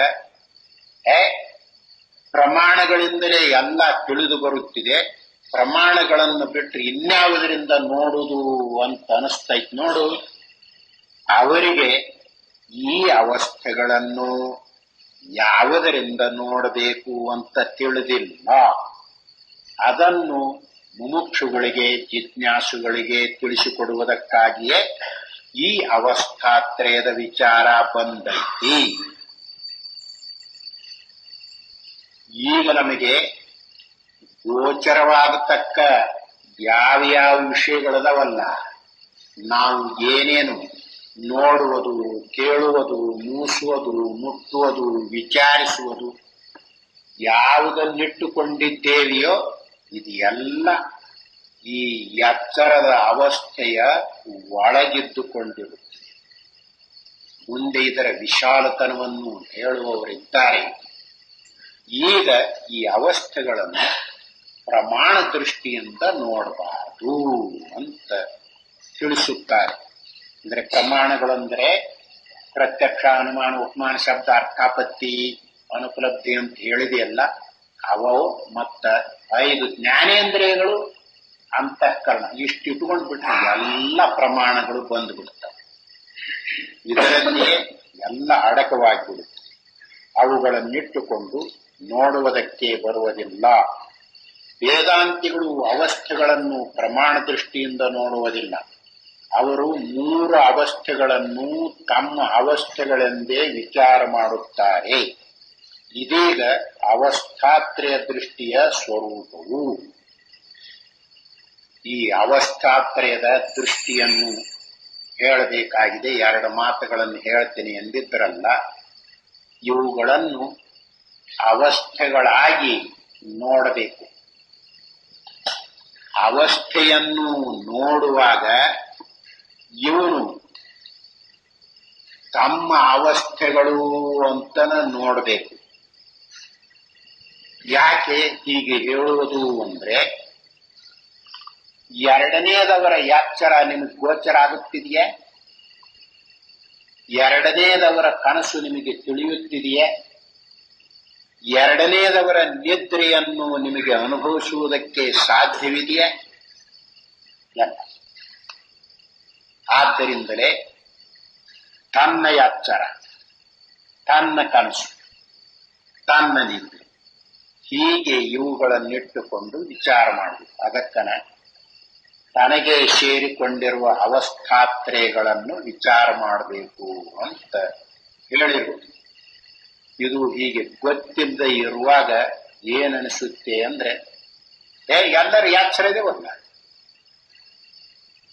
ಪ್ರಮಾಣಗಳಿಂದಲೇ ಎಲ್ಲ ತಿಳಿದು ಬರುತ್ತಿದೆ, ಪ್ರಮಾಣಗಳನ್ನು ಬಿಟ್ಟರೆ ಇನ್ಯಾವುದರಿಂದ ನೋಡುವುದು ಅಂತ ಅನಿಸ್ತೈತ್ ನೋಡು. ಅವರಿಗೆ ಈ ಅವಸ್ಥೆಗಳನ್ನು ಯಾವುದರಿಂದ ನೋಡಬೇಕು ಅಂತ ತಿಳಿದಿಲ್ಲ. ಅದನ್ನು ಮುಮುಕ್ಷುಗಳಿಗೆ, ಜಿಜ್ಞಾಸುಗಳಿಗೆ ತಿಳಿಸಿಕೊಡುವುದಕ್ಕಾಗಿಯೇ ಈ ಅವಸ್ಥಾತ್ರಯದ ವಿಚಾರ ಬಂದೈತಿ. ಈಗ ನಮಗೆ ಗೋಚರವಾಗತಕ್ಕ ಯಾವ್ಯಾವ ವಿಷಯಗಳದವಲ್ಲ, ನಾವು ಏನೇನು ನೋಡುವುದು, ಕೇಳುವುದು, ಮೂಸುವುದು, ಮುಟ್ಟುವುದು, ವಿಚಾರಿಸುವುದು ಯಾವುದನ್ನಿಟ್ಟುಕೊಂಡಿದ್ದೇವೆಯೋ ಇದು ಎಲ್ಲ ಈ ಎಚ್ಚರದ ಅವಸ್ಥೆಯ ಒಳಗಿದ್ದುಕೊಂಡಿರುತ್ತದೆ. ಮುಂದೆ ಇದರ ವಿಶಾಲತನವನ್ನು ಹೇಳುವವರಿದ್ದಾರೆ. ಈಗ ಈ ಅವಸ್ಥೆಗಳನ್ನು ಪ್ರಮಾಣ ದೃಷ್ಟಿಯಿಂದ ನೋಡಬಾರದು ಅಂತ ತಿಳಿಸುತ್ತಾರೆ. ಅಂದ್ರೆ ಪ್ರಮಾಣಗಳಂದ್ರೆ ಪ್ರತ್ಯಕ್ಷ, ಅನುಮಾನ, ಉಪಮಾನ, ಶಬ್ದ, ಅರ್ಥಾಪತ್ತಿ, ಅನುಪಲಬ್ಧಿ ಅಂತ ಹೇಳಿದೆಯಲ್ಲ, ಅವು ಮತ್ತ 5 ಜ್ಞಾನೇಂದ್ರಿಯಗಳು, ಅಂತಃಕರಣ, ಇಷ್ಟು ಇಟ್ಕೊಂಡು ಬಿಟ್ರೆ ಎಲ್ಲ ಪ್ರಮಾಣಗಳು ಬಂದುಬಿಡುತ್ತವೆ. ಇದರಲ್ಲಿಯೇ ಎಲ್ಲ ಅಡಕವಾಗಿಬಿಡುತ್ತೆ. ಅವುಗಳನ್ನಿಟ್ಟುಕೊಂಡು ನೋಡುವುದಕ್ಕೆ ಬರುವುದಿಲ್ಲ. ವೇದಾಂತಿಗಳು ಅವಸ್ಥೆಗಳನ್ನು ಪ್ರಮಾಣ ದೃಷ್ಟಿಯಿಂದ ನೋಡುವುದಿಲ್ಲ. ಅವರು 3 ಅವಸ್ಥೆಗಳನ್ನು ತಮ್ಮ ಅವಸ್ಥೆಗಳೆಂದೇ ವಿಚಾರ ಮಾಡುತ್ತಾರೆ. ಇದೀಗ ಅವಸ್ಥಾತ್ರಯ ದೃಷ್ಟಿಯ ಸ್ವರೂಪವು. ಈ ಅವಸ್ಥಾತ್ರಯದ ದೃಷ್ಟಿಯನ್ನು ಹೇಳಬೇಕಾಗಿದೆ. 2 ಮಾತುಗಳನ್ನು ಹೇಳ್ತೀನಿ ಎಂದಿದ್ದರಲ್ಲ, ಇವುಗಳನ್ನು ಅವಸ್ಥೆಗಳಾಗಿ ನೋಡಬೇಕು. ಅವಸ್ಥೆಯನ್ನು ನೋಡುವಾಗ ಇವನು ತಮ್ಮ ಅವಸ್ಥೆಗಳು ಅಂತನ ನೋಡಬೇಕು. ಯಾಕೆ ಹೀಗೆ ಹೇಳುವುದು ಅಂದ್ರೆ, ಎರಡನೇದವರ ಎಚ್ಚರ ನಿಮಗೆ ಗೋಚರ ಆಗುತ್ತಿದೆಯೇ? ಎರಡನೇದವರ ಕನಸು ನಿಮಗೆ ತಿಳಿಯುತ್ತಿದೆಯೇ? ಎರಡನೇದವರ ನಿದ್ರೆಯನ್ನು ನಿಮಗೆ ಅನುಭವಿಸುವುದಕ್ಕೆ ಸಾಧ್ಯವಿದೆಯೇ? ಇಲ್ಲ. ಆದ್ದರಿಂದಲೇ ತನ್ನ ಎಚ್ಚರ, ತನ್ನ ಕನಸು, ತನ್ನ ನಿದ್ರೆ, ಹೀಗೆ ಇವುಗಳನ್ನಿಟ್ಟುಕೊಂಡು ವಿಚಾರ ಮಾಡಬೇಕು. ಅದಕ್ಕನ ತನಗೆ ಸೇರಿಕೊಂಡಿರುವ ಅವಸ್ಥಾತ್ರಯಗಳನ್ನು ವಿಚಾರ ಮಾಡಬೇಕು ಅಂತ ಹೇಳಿರುವುದು. ಇದು ಹೀಗೆ ಗೊತ್ತಿಲ್ಲದೆ ಇರುವಾಗ ಏನನಿಸುತ್ತೆ ಅಂದ್ರೆ, ಎಲ್ಲರೂ ಎಚ್ಚರ ಇದೆವಲ್ಲ,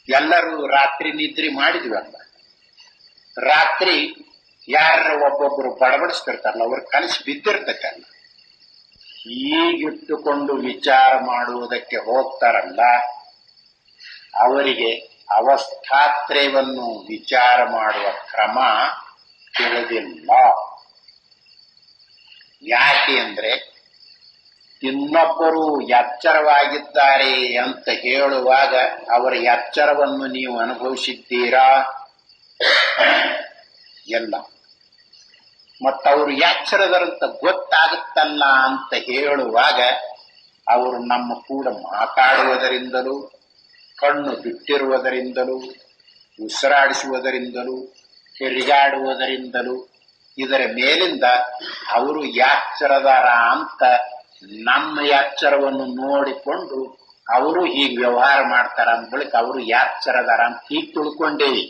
ಎಲ್ಲರೂ ರಾತ್ರಿ ನಿದ್ರೆ ಮಾಡಿದ್ವಲ್ಲ, ರಾತ್ರಿ ಯಾರ ಒಬ್ಬೊಬ್ಬರು ಬಡಬಡಿಸ್ತಿರ್ತಾರಲ್ಲ, ಅವ್ರ ಕನಸು ಬಿದ್ದಿರ್ತಕ್ಕಲ್ಲ, ಹೀಗಿಟ್ಟುಕೊಂಡು ವಿಚಾರ ಮಾಡುವುದಕ್ಕೆ ಹೋಗ್ತಾರಲ್ಲ, ಅವರಿಗೆ ಅವಸ್ಥಾತ್ರಯವನ್ನು ವಿಚಾರ ಮಾಡುವ ಕ್ರಮ ತಿಳಿದಿಲ್ಲ. ಯಾಕೆ ಅಂದ್ರೆ, ಇನ್ನೊಬ್ಬರು ಎಚ್ಚರವಾಗಿದ್ದಾರೆ ಅಂತ ಹೇಳುವಾಗ ಅವರ ಎಚ್ಚರವನ್ನು ನೀವು ಅನುಭವಿಸಿದ್ದೀರಾ? ಎಲ್ಲ. ಮತ್ತವರು ಎಚ್ಚರದರಂತ ಗೊತ್ತಾಗುತ್ತಲ್ಲ ಅಂತ ಹೇಳುವಾಗ ಅವರು ನಮ್ಮ ಕೂಡ ಮಾತಾಡುವುದರಿಂದಲೂ, ಕಣ್ಣು ಬಿಟ್ಟಿರುವುದರಿಂದಲೂ, ಉಸಿರಾಡಿಸುವುದರಿಂದಲೂ, ತಿರುಗಾಡುವುದರಿಂದಲೂ, ಇದರ ಮೇಲಿಂದ ಅವರು ಎಚ್ಚರದಾರ ಅಂತ ನಮ್ಮ ಎಚ್ಚರವನ್ನು ನೋಡಿಕೊಂಡು ಅವರು ಹೀಗೆ ವ್ಯವಹಾರ ಮಾಡ್ತಾರ ಅಂದ ಬಳಿಕ ಅವರು ಎಚ್ಚರದಾರ ಅಂತ ಹೀಗೆ ತಿಳ್ಕೊಂಡೇವಿ.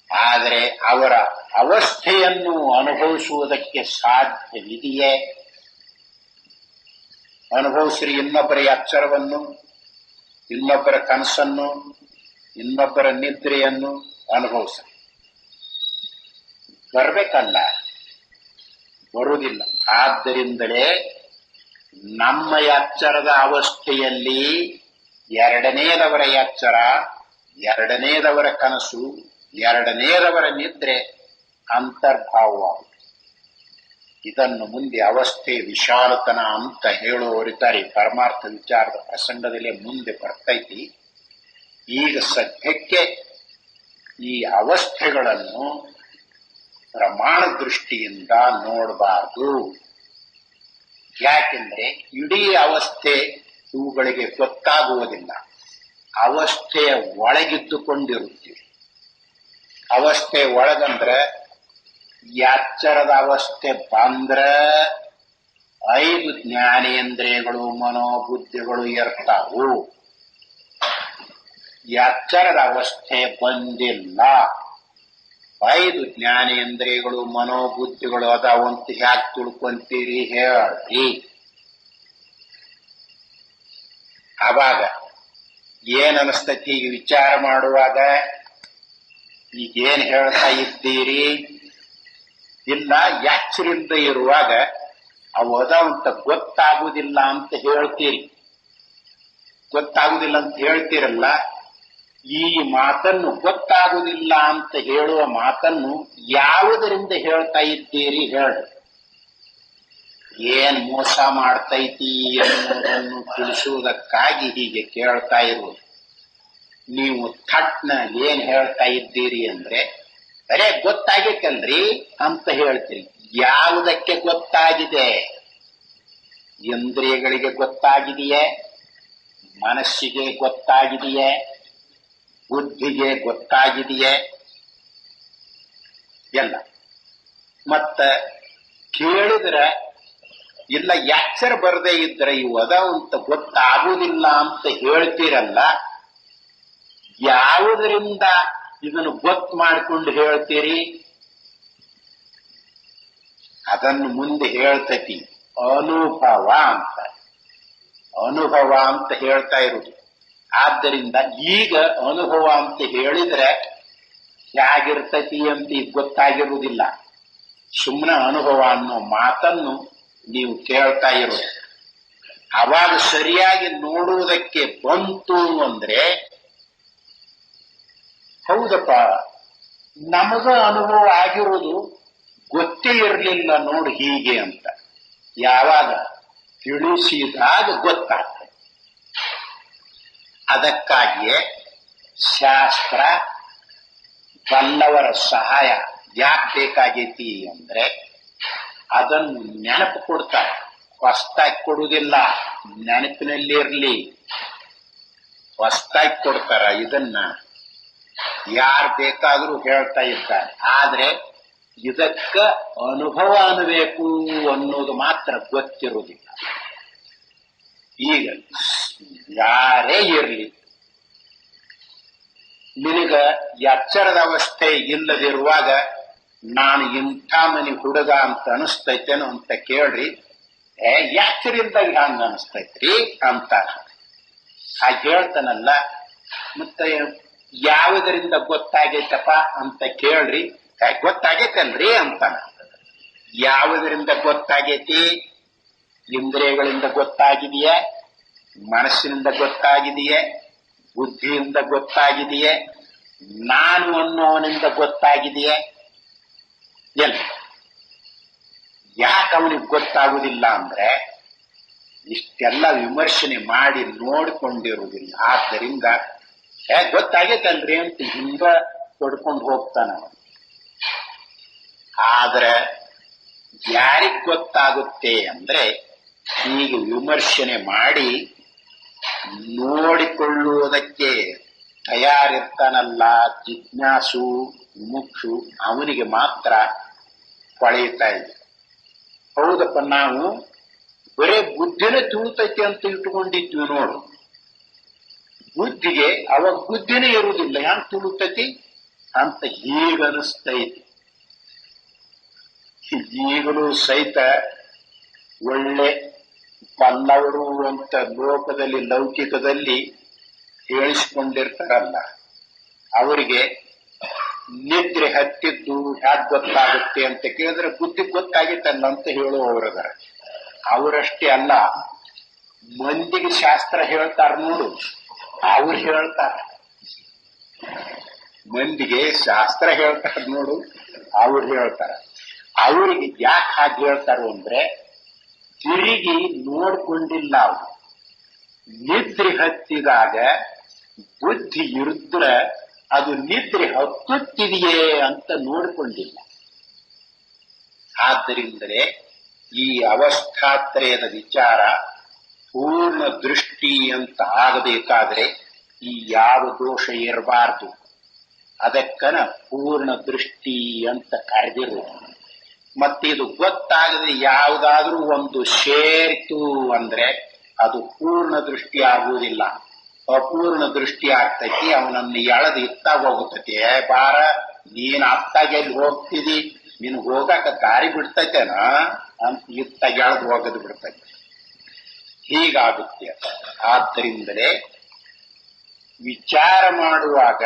ಆದರೆ ಅವರ ಅವಸ್ಥೆಯನ್ನು ಅನುಭವಿಸುವುದಕ್ಕೆ ಸಾಧ್ಯವಿದೆಯೇ? ಅನುಭವಿಸ್ರಿ ಇನ್ನೊಬ್ಬರ ಎಚ್ಚರವನ್ನು, ಇನ್ನೊಬ್ಬರ ಕನಸನ್ನು, ಇನ್ನೊಬ್ಬರ ನಿದ್ರೆಯನ್ನು ಅನುಭವಿಸ್ರಿ. ಬರ್ಬೇಕಲ್ಲ, ಬರುವುದಿಲ್ಲ. ಆದ್ದರಿಂದಲೇ ನಮ್ಮ ಎಚ್ಚರದ ಅವಸ್ಥೆಯಲ್ಲಿ ಎರಡನೇದವರ ಎಚ್ಚರ, ಎರಡನೇದವರ ಕನಸು, ಎರಡನೇದವರ ನಿದ್ರೆ ಅಂತರ್ಭಾವವಾಗುತ್ತದೆ. ಇದನ್ನು ಮುಂದೆ ಅವಸ್ಥೆ ವಿಶಾಲತನ ಅಂತ ಹೇಳುವವರಿದ್ದಾರೆ. ಪರಮಾರ್ಥ ವಿಚಾರದ ಪ್ರಸಂಗದಲ್ಲೇ ಮುಂದೆ ಬರ್ತೈತಿ. ಈಗ ಸದ್ಯಕ್ಕೆ ಈ ಅವಸ್ಥೆಗಳನ್ನು ಪ್ರಮಾಣ ದೃಷ್ಟಿಯಿಂದ ನೋಡಬಾರದು. ಯಾಕೆಂದ್ರೆ ಇಡೀ ಅವಸ್ಥೆ ಇವುಗಳಿಗೆ ಗೊತ್ತಾಗುವುದಿಲ್ಲ. ಅವಸ್ಥೆಯ ಒಳಗಿದ್ದುಕೊಂಡಿರುತ್ತೀವಿ. ಅವಸ್ಥೆ ಒಳಗಂದ್ರೆ ಎಚ್ಚರದ ಅವಸ್ಥೆ ಬಂದ್ರ 5 ಜ್ಞಾನೇಂದ್ರಿಯಗಳು, ಮನೋಬುದ್ಧಿಗಳು ಇರ್ತಾವು. ಎಚ್ಚರದ ಅವಸ್ಥೆ ಬಂದಿಲ್ಲ, 5 ಜ್ಞಾನೇಂದ್ರಿಯಗಳು, ಮನೋಬುದ್ಧಿಗಳು ಅದಾವಂತ ಹ್ಯಾಕ್ ತಿಳ್ಕೊಂತೀರಿ ಹೇಳ್ರಿ? ಆವಾಗ ಏನನಿಸ್ತತಿ? ಈಗ ವಿಚಾರ ಮಾಡುವಾಗ ಈಗೇನ್ ಹೇಳ್ತಾ ಇದ್ದೀರಿ? ಇಲ್ಲ, ಎಚ್ಚರಿಂದ ಇರುವಾಗ ಅವು ಅದಾವಂತ ಗೊತ್ತಾಗುವುದಿಲ್ಲ ಅಂತ ಹೇಳ್ತೀರಿ. ಗೊತ್ತಾಗುವುದಿಲ್ಲ ಅಂತ ಹೇಳ್ತೀರಲ್ಲ, ಈ ಮಾತನ್ನು ಗೊತ್ತಾಗುವುದಿಲ್ಲ ಅಂತ ಹೇಳುವ ಮಾತನ್ನು ಯಾವುದರಿಂದ ಹೇಳ್ತಾ ಇದ್ದೀರಿ ಹೇಳ್ರಿ? ಏನ್ ಮೋಸ ಮಾಡ್ತೈತಿ ಅನ್ನೋದನ್ನು ತಿಳಿಸುವುದಕ್ಕಾಗಿ ಹೀಗೆ ಕೇಳ್ತಾ ಇರುವುದು. ನೀವು ಥಟ್ನ ಏನ್ ಹೇಳ್ತಾ ಇದ್ದೀರಿ ಅಂದ್ರೆ, ಅರೆ ಗೊತ್ತಾಗೈತಲ್ರಿ ಅಂತ ಹೇಳ್ತೀರಿ. ಯಾವುದಕ್ಕೆ ಗೊತ್ತಾಗಿದೆ? ಇಂದ್ರಿಯಗಳಿಗೆ ಗೊತ್ತಾಗಿದೆಯೇ? ಮನಸ್ಸಿಗೆ ಗೊತ್ತಾಗಿದೆಯೇ? ಬುದ್ಧಿಗೆ ಗೊತ್ತಾಗಿದೆಯೇ? ಎಲ್ಲ. ಮತ್ತ ಕೇಳಿದ್ರೆ ಇಲ್ಲ, ಎಚ್ಚರ ಬರದೇ ಇದ್ರೆ ಇವು ಅದಾವಂತ ಗೊತ್ತಾಗುವುದಿಲ್ಲ ಅಂತ ಹೇಳ್ತೀರಲ್ಲ, ಯಾವುದರಿಂದ ಇದನ್ನು ಗೊತ್ತು ಮಾಡಿಕೊಂಡು ಹೇಳ್ತೀರಿ? ಅದನ್ನು ಮುಂದೆ ಹೇಳ್ತತಿ ಅನುಭವ ಅಂತ. ಅನುಭವ ಅಂತ ಹೇಳ್ತಾ ಇರುವುದು. ಆದ್ದರಿಂದ ಈಗ ಅನುಭವ ಅಂತ ಹೇಳಿದ್ರೆ ಹೇಗಿರ್ತತಿ ಅಂತ ಈಗ ಗೊತ್ತಾಗಿರುವುದಿಲ್ಲ. ಸುಮ್ಮನೆ ಅನುಭವ ಅನ್ನೋ ಮಾತನ್ನು ನೀವು ಕೇಳ್ತಾ ಇರೋ. ಅವಾಗ ಸರಿಯಾಗಿ ನೋಡುವುದಕ್ಕೆ ಬಂತು ಅಂದ್ರೆ ಹೌದಪ್ಪ, ನಮಗ ಅನುಭವ ಆಗಿರೋದು ಗೊತ್ತೇ ಇರಲಿಲ್ಲ ನೋಡು ಹೀಗೆ ಅಂತ. ಯಾವಾಗ ತಿಳಿಸಿದಾಗ ಗೊತ್ತಾಗ್ತದೆ. ಅದಕ್ಕಾಗಿಯೇ ಶಾಸ್ತ್ರ ಬಲ್ಲವರ ಸಹಾಯ ಯಾಕೆ ಬೇಕಾಗೈತಿ ಅಂದ್ರೆ ಅದನ್ನು ನೆನಪು ಕೊಡ್ತಾರೆ. ಹೊಸ್ತಾಗಿ ಕೊಡುವುದಿಲ್ಲ, ನೆನಪಿನಲ್ಲಿರ್ಲಿ. ಹೊಸ್ತಾಗಿ ಕೊಡ್ತಾರ. ಇದನ್ನ ಯಾರು ಬೇಕಾದ್ರೂ ಹೇಳ್ತಾ ಇದ್ದಾರೆ. ಆದ್ರೆ ಇದಕ್ಕ ಅನುಭವ ಅನ್ನಬೇಕು ಅನ್ನೋದು ಮಾತ್ರ ಗೊತ್ತಿರುವುದಿಲ್ಲ. ಈಗ ಯಾರೇ ಇರ್ಲಿ, ನಿನಗ ಎಚ್ಚರದ ಅವಸ್ಥೆ ಇಲ್ಲದಿರುವಾಗ ನಾನು ಇಂಥ ಮನೆ ಹುಡುಗ ಅಂತ ಅನಿಸ್ತೈತೇನೋ ಅಂತ ಕೇಳ್ರಿ. ಯಾಚರಿಂದಾಗ ಹಂಗ ಅನಿಸ್ತೈತ್ರಿ ಅಂತ ಹಾಗೆ ಹೇಳ್ತಾನಲ್ಲ. ಮತ್ತೆ ಯಾವುದರಿಂದ ಗೊತ್ತಾಗೈತಪ್ಪ ಅಂತ ಕೇಳ್ರಿ. ಗೊತ್ತಾಗೈತಲ್ರಿ ಅಂತಾನ. ಯಾವುದರಿಂದ ಗೊತ್ತಾಗೈತಿ? ಇಂದ್ರಿಯಗಳಿಂದ ಗೊತ್ತಾಗಿದೆಯೇ? ಮನಸ್ಸಿನಿಂದ ಗೊತ್ತಾಗಿದೆಯೇ? ಬುದ್ಧಿಯಿಂದ ಗೊತ್ತಾಗಿದೆಯೇ? ನಾನು ಅನ್ನೋವನಿಂದ ಗೊತ್ತಾಗಿದೆಯೇ? ಎಲ್ಲ ಯಾಕೆ ಅವನಿಗೆ ಗೊತ್ತಾಗುವುದಿಲ್ಲ ಅಂದ್ರೆ ಇಷ್ಟೆಲ್ಲ ವಿಮರ್ಶನೆ ಮಾಡಿ ನೋಡಿಕೊಂಡಿರುವುದಿಲ್ಲ. ಆದ್ದರಿಂದ ಗೊತ್ತಾಗೈತಲ್ರಿ ಅಂತ ಹಿಂಗ ಕೊಡ್ಕೊಂಡು ಹೋಗ್ತಾನ. ಆದ್ರೆ ಯಾರಿಗ್ ಗೊತ್ತಾಗುತ್ತೆ ಅಂದ್ರೆ ಈಗ ವಿಮರ್ಶನೆ ಮಾಡಿ ನೋಡಿಕೊಳ್ಳುವುದಕ್ಕೆ ತಯಾರಿರ್ತಾನಲ್ಲ ಜಿಜ್ಞಾಸು ಮುಕ್ಷು, ಅವನಿಗೆ ಮಾತ್ರ ಹೊಳೆಯುತ್ತಾ ಇದೆ. ಹೌದಪ್ಪ, ನಾವು ಬರೇ ಬುದ್ಧಿನೇ ತಿಳಿತೈತಿ ಅಂತ ಇಟ್ಕೊಂಡಿದ್ವಿ ನೋಡು. ಬುದ್ಧಿಗೆ ಅವಾಗ ಬುದ್ಧಿನೇ ಇರುವುದಿಲ್ಲ, ಹೆಂಗ್ ತಿಳಿತೈತಿ ಅಂತ ಹೀಗನಿಸ್ತೈತಿ. ಈಗಲೂ ಸಹಿತ ಒಳ್ಳೆ ಬಲ್ಲವರು ಅಂತ ಲೋಕದಲ್ಲಿ ಲೌಕಿಕದಲ್ಲಿ ಹೇಳಿಸಿಕೊಂಡಿರ್ತಾರಲ್ಲ, ಅವರಿಗೆ ನಿದ್ರೆ ಹತ್ತಿದ್ದು ಹ್ಯಾಕ್ ಗೊತ್ತಾಗುತ್ತೆ ಅಂತ ಕೇಳಿದ್ರೆ ಬುದ್ಧಿ ಗೊತ್ತಾಗಿತ್ತಲ್ಲ ಅಂತ ಹೇಳುವವರದಾರ. ಅವರಷ್ಟೇ ಅಲ್ಲ, ಮಂದಿಗೆ ಶಾಸ್ತ್ರ ಹೇಳ್ತಾರ ನೋಡು, ಅವ್ರು ಹೇಳ್ತಾರ. ಮಂದಿಗೆ ಶಾಸ್ತ್ರ ಹೇಳ್ತಾರ ನೋಡು, ಅವ್ರು ಹೇಳ್ತಾರ. ಅವರಿಗೆ ಯಾಕೆ ಹಾಗೆ ಹೇಳ್ತಾರು ಅಂದ್ರೆ ತಿರುಗಿ ನೋಡ್ಕೊಂಡಿಲ್ಲ. ಅವರು ನಿದ್ರೆ ಹತ್ತಿದಾಗ ಬುದ್ಧಿ ಇರುದ್ರೆ ಅದು ನಿದ್ರೆ ಹತ್ತುತ್ತಿದೆಯೇ ಅಂತ ನೋಡಿಕೊಂಡಿಲ್ಲ. ಆದ್ದರಿಂದಲೇ ಈ ಅವಸ್ಥಾತ್ರಯದ ವಿಚಾರ ಪೂರ್ಣ ದೃಷ್ಟಿ ಅಂತ ಆಗಬೇಕಾದ್ರೆ ಈ ಯಾವ ದೋಷ ಇರಬಾರ್ದು. ಅದಕ್ಕನ ಪೂರ್ಣ ದೃಷ್ಟಿ ಅಂತ ಕರೆದಿರೋದು. ಮತ್ತಿದು ಗೊತ್ತಾಗದೆ ಯಾವುದಾದ್ರೂ ಒಂದು ಸೇರಿತು ಅಂದ್ರೆ ಅದು ಪೂರ್ಣ ದೃಷ್ಟಿ ಆಗುವುದಿಲ್ಲ, ಅಪೂರ್ಣ ದೃಷ್ಟಿ ಆಗ್ತೈತಿ. ಅವನನ್ನು ಎಳೆದು ಇತ್ತಾಗ ಹೋಗುತ್ತೈತಿ. ಬಾರ, ನೀನ್ ಅತ್ತಾಗ ಎಲ್ಲಿ ಹೋಗ್ತಿದಿ, ನೀನ್ ಹೋಗಾಕ ದಾರಿ ಬಿಡ್ತೈತೇನ ಅಂತ ಇತ್ತಾಗ ಎಳೆದು ಹೋಗದು ಬಿಡ್ತೈತಿ. ಹೀಗಾಗುತ್ತೆ. ಆದ್ದರಿಂದಲೇ ವಿಚಾರ ಮಾಡುವಾಗ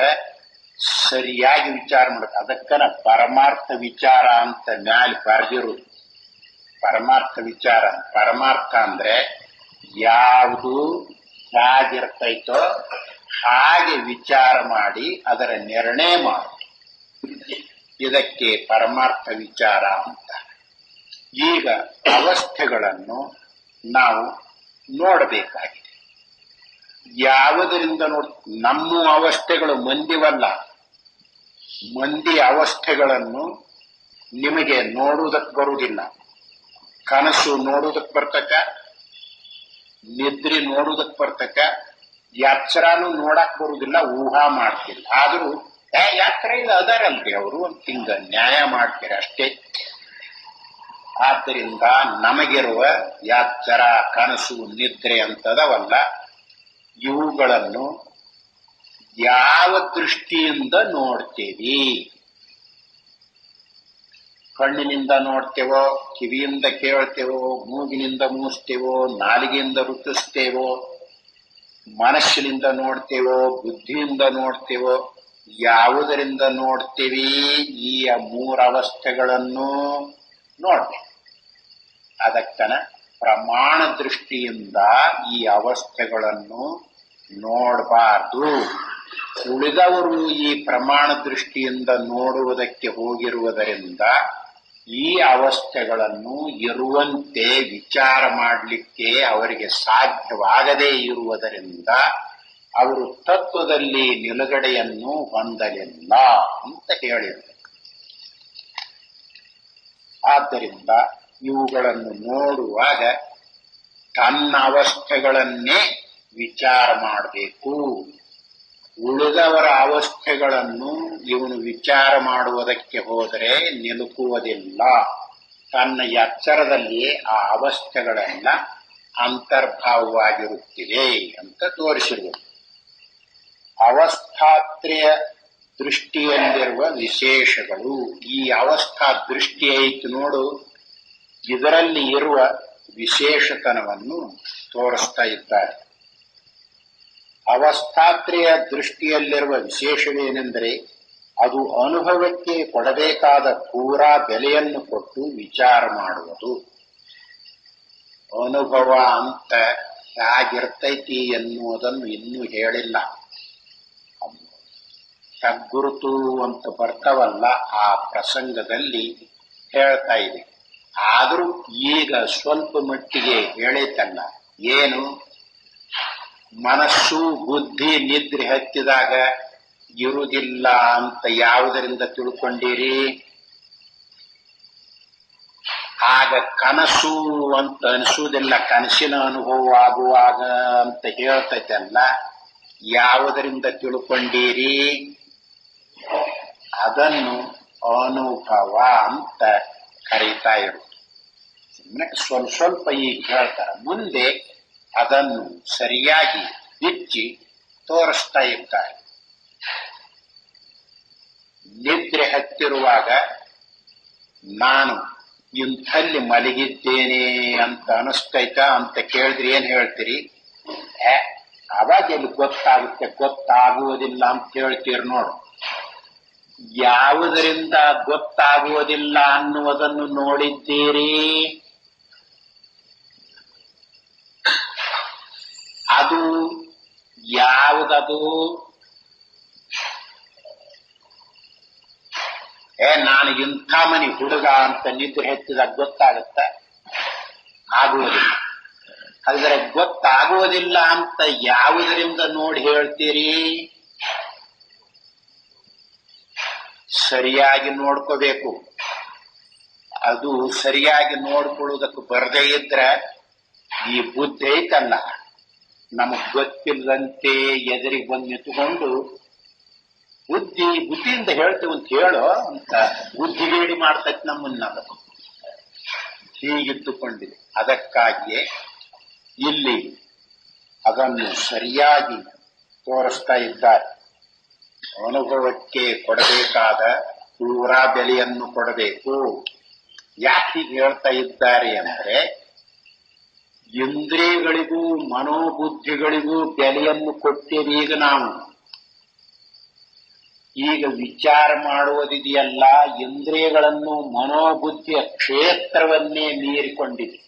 ಸರಿಯಾಗಿ ವಿಚಾರ ಮಾಡಬೇಕು. ಅದಕ್ಕನ ಪರಮಾರ್ಥ ವಿಚಾರ ಅಂತ ಮ್ಯಾಲೆ ಬರೆದಿರುವುದು. ಪರಮಾರ್ಥ ವಿಚಾರ, ಪರಮಾರ್ಥ ಅಂದ್ರೆ ಯಾವುದು ಹೇಗಿರ್ತೈತೋ ಹಾಗೆ ವಿಚಾರ ಮಾಡಿ ಅದರ ನಿರ್ಣಯ ಮಾಡಿ, ಇದಕ್ಕೆ ಪರಮಾರ್ಥ ವಿಚಾರ ಅಂತ. ಈಗ ಅವಸ್ಥೆಗಳನ್ನು ನಾವು ನೋಡಬೇಕಾಗಿದೆ. ಯಾವುದರಿಂದ ನಮ್ಮ ಅವಸ್ಥೆಗಳು ಮಂದಿವಲ್ಲ. ಮಂದಿ ಅವಸ್ಥೆಗಳನ್ನು ನಿಮಗೆ ನೋಡುವುದಕ್ಕೆ ಬರುವುದಿಲ್ಲ. ಕನಸು ನೋಡುವುದಕ್ಕೆ ಬರ್ತಕ್ಕ, ನಿದ್ರೆ ನೋಡುವುದಕ್ಕೆ ಬರ್ತಕ್ಕ, ಎಚ್ಚರನು ನೋಡಕ್ ಬರುವುದಿಲ್ಲ, ಊಹಾ ಮಾಡ್ತಿಲ್ಲ. ಆದ್ರೂ ಎಚ್ಚರ ಇದು ಅದಾರಲ್ರಿ ಅವರು ಅಂತ ಹಿಂಗ ನ್ಯಾಯ ಮಾಡ್ತೀರಿ ಅಷ್ಟೇ. ಆದ್ದರಿಂದ ನಮಗಿರುವ ಎಚ್ಚರ, ಕನಸು, ನಿದ್ರೆ ಅಂತದವಲ್ಲ, ಇವುಗಳನ್ನು ಯಾವ ದೃಷ್ಟಿಯಿಂದ ನೋಡ್ತೇವಿ? ಕಣ್ಣಿನಿಂದ ನೋಡ್ತೇವೋ, ಕಿವಿಯಿಂದ ಕೇಳ್ತೇವೋ, ಮೂಗಿನಿಂದ ಮೂಸ್ತೇವೋ, ನಾಲಿಗೆಯಿಂದ ರುಚಿಸ್ತೇವೋ, ಮನಸ್ಸಿನಿಂದ ನೋಡ್ತೇವೋ, ಬುದ್ಧಿಯಿಂದ ನೋಡ್ತೇವೋ, ಯಾವುದರಿಂದ ನೋಡ್ತೀವಿ? ಈ ಮೂರವಸ್ಥೆಗಳನ್ನು ನೋಡ್ತೀವಿ. ಅದಕ್ಕನ ಪ್ರಮಾಣ ದೃಷ್ಟಿಯಿಂದ ಈ ಅವಸ್ಥೆಗಳನ್ನು ನೋಡಬಾರ್ದು. ಉಳಿದವರು ಈ ಪ್ರಮಾಣ ದೃಷ್ಟಿಯಿಂದ ನೋಡುವುದಕ್ಕೆ ಹೋಗಿರುವುದರಿಂದ ಈ ಅವಸ್ಥೆಗಳನ್ನು ಇರುವಂತೆ ವಿಚಾರ ಮಾಡಲಿಕ್ಕೆ ಅವರಿಗೆ ಸಾಧ್ಯವಾಗದೇ ಇರುವುದರಿಂದ ಅವರು ತತ್ವದಲ್ಲಿ ನಿಲುಗಡೆಯನ್ನು ಹೊಂದಲಿಲ್ಲ ಅಂತ ಹೇಳಿದರು. ಆದ್ದರಿಂದ ಇವುಗಳನ್ನು ನೋಡುವಾಗ ತನ್ನ ಅವಸ್ಥೆಗಳನ್ನೇ ವಿಚಾರ ಮಾಡಬೇಕು. ಉಳಿದವರ ಅವಸ್ಥೆಗಳನ್ನು ಇವನು ವಿಚಾರ ಮಾಡುವುದಕ್ಕೆ ಹೋದರೆ ನಿಲುಕುವುದಿಲ್ಲ. ತನ್ನ ಎಚ್ಚರದಲ್ಲಿಯೇ ಆ ಅವಸ್ಥೆಗಳೆಲ್ಲ ಅಂತರ್ಭಾವವಾಗಿರುತ್ತಿವೆ ಅಂತ ತೋರಿಸಿರುವುದು. ಅವಸ್ಥಾತ್ರಯ ದೃಷ್ಟಿಯಲ್ಲಿರುವ ವಿಶೇಷಗಳು. ಈ ಅವಸ್ಥಾ ದೃಷ್ಟಿ ಐತಿ ನೋಡು, ಇದರಲ್ಲಿ ಇರುವ ವಿಶೇಷತನವನ್ನು ತೋರಿಸ್ತಾ ಇದ್ದಾರೆ. ಅವಸ್ಥಾತ್ರಯ ದೃಷ್ಟಿಯಲ್ಲಿರುವ ವಿಶೇಷವೇನೆಂದರೆ ಅದು ಅನುಭವಕ್ಕೆ ಕೊಡಬೇಕಾದ ಪೂರಾ ಬೆಲೆಯನ್ನು ಕೊಟ್ಟು ವಿಚಾರ ಮಾಡುವುದು. ಅನುಭವ ಅಂತ ಹೇಗಿರ್ತೈತಿ ಎನ್ನುವುದನ್ನು ಇನ್ನೂ ಹೇಳಿಲ್ಲ. ತಗ್ಗುರುತು ಅಂತ ಬರ್ತಾವಲ್ಲ, ಆ ಪ್ರಸಂಗದಲ್ಲಿ ಹೇಳ್ತಾ ಇದೆ. ಆದರೂ ಈಗ ಸ್ವಲ್ಪ ಮಟ್ಟಿಗೆ ಹೇಳೈತಲ್ಲ. ಏನು? ಮನಸ್ಸು ಬುದ್ಧಿ ನಿದ್ರೆ ಹತ್ತಿದಾಗ ಇರುವುದಿಲ್ಲ ಅಂತ ಯಾವುದರಿಂದ ತಿಳ್ಕೊಂಡಿರಿ? ಆಗ ಕನಸು ಅಂತ ಅನಿಸುವುದಿಲ್ಲ, ಕನಸಿನ ಅನುಭವ ಆಗುವಾಗ ಅಂತ ಹೇಳ್ತೈತಲ್ಲ, ಯಾವುದರಿಂದ ತಿಳ್ಕೊಂಡಿರಿ? ಅದನ್ನು ಅನುಭವ ಅಂತ ಕರೀತಾ ಇರುವುದು. ಸ್ವಲ್ಪ ಸ್ವಲ್ಪ ಈಗ ಹೇಳ್ತಾರೆ, ಮುಂದೆ ಅದನ್ನು ಸರಿಯಾಗಿ ಬಿಚ್ಚಿ ತೋರಿಸ್ತಾ ಇದ್ದಾರೆ. ನಿದ್ರೆ ಹತ್ತಿರುವಾಗ ನಾನು ಇಂಥಲ್ಲಿ ಮಲಗಿದ್ದೇನೆ ಅಂತ ಅನಿಸ್ತೈತಾ ಅಂತ ಕೇಳಿದ್ರೆ ಏನ್ ಹೇಳ್ತೀರಿ? ಅವಾಗ ಎಲ್ಲಿ ಗೊತ್ತಾಗುತ್ತೆ? ಗೊತ್ತಾಗುವುದಿಲ್ಲ ಅಂತ ಹೇಳ್ತೀರಿ ನೋಡು. ಯಾವುದರಿಂದ ಗೊತ್ತಾಗುವುದಿಲ್ಲ ಅನ್ನುವುದನ್ನು ನೋಡಿದ್ದೀರಿ? ಅದು ಯಾವುದದು? ನಾನು ಇಂಥ ಮನಿ ಹುಡುಗ ಅಂತ ನಿದ್ರೆ ಹೆಚ್ಚಿದಾಗ ಗೊತ್ತಾಗತ್ತ? ಆಗುವುದಿಲ್ಲ. ಹಾಗಾದರೆ ಗೊತ್ತಾಗುವುದಿಲ್ಲ ಅಂತ ಯಾವುದರಿಂದ ನೋಡಿ ಹೇಳ್ತೀರಿ? ಸರಿಯಾಗಿ ನೋಡ್ಕೋಬೇಕು. ಅದು ಸರಿಯಾಗಿ ನೋಡ್ಕೊಳ್ಳುವುದಕ್ಕೆ ಬರದೇ ಇದ್ರೆ ಈ ಬುದ್ಧಿ ಐತಲ್ಲ, ನಮಗ್ ಗೊತ್ತಿಲ್ಲದಂತೆ ಎದುರಿಗೆ ಬಂದು ನಿಂತುಕೊಂಡು ಬುದ್ಧಿಯಿಂದ ಹೇಳ್ತೇವೆ ಅಂತ ಹೇಳೋ ಅಂತ ಬುದ್ಧಿಗೇಡಿ ಮಾಡ್ತೈತಿ ನಮ್ಮನ್ನ. ಹೀಗಿದ್ದುಕೊಂಡಿದೆ. ಅದಕ್ಕಾಗಿಯೇ ಇಲ್ಲಿ ಅದನ್ನು ಸರಿಯಾಗಿ ತೋರಿಸ್ತಾ ಇದ್ದಾರೆ. ಅನುಭವಕ್ಕೆ ಕೊಡಬೇಕಾದ ಪೂರಾ ಬೆಲೆಯನ್ನು ಕೊಡಬೇಕು. ಯಾಕೆ ಹೀಗೆ ಹೇಳ್ತಾ ಇದ್ದಾರೆ ಅಂದ್ರೆ, ಇಂದ್ರಿಯಗಳಿಗೂ ಮನೋಬುದ್ಧಿಗಳಿಗೂ ಬೆಲೆಯನ್ನು ಕೊಟ್ಟೇವೆ. ಈಗ ವಿಚಾರ ಮಾಡುವುದಿದೆಯಲ್ಲ, ಇಂದ್ರಿಯಗಳನ್ನು ಮನೋಬುದ್ಧಿಯ ಕ್ಷೇತ್ರವನ್ನೇ ಮೀರಿಕೊಂಡಿದೆ.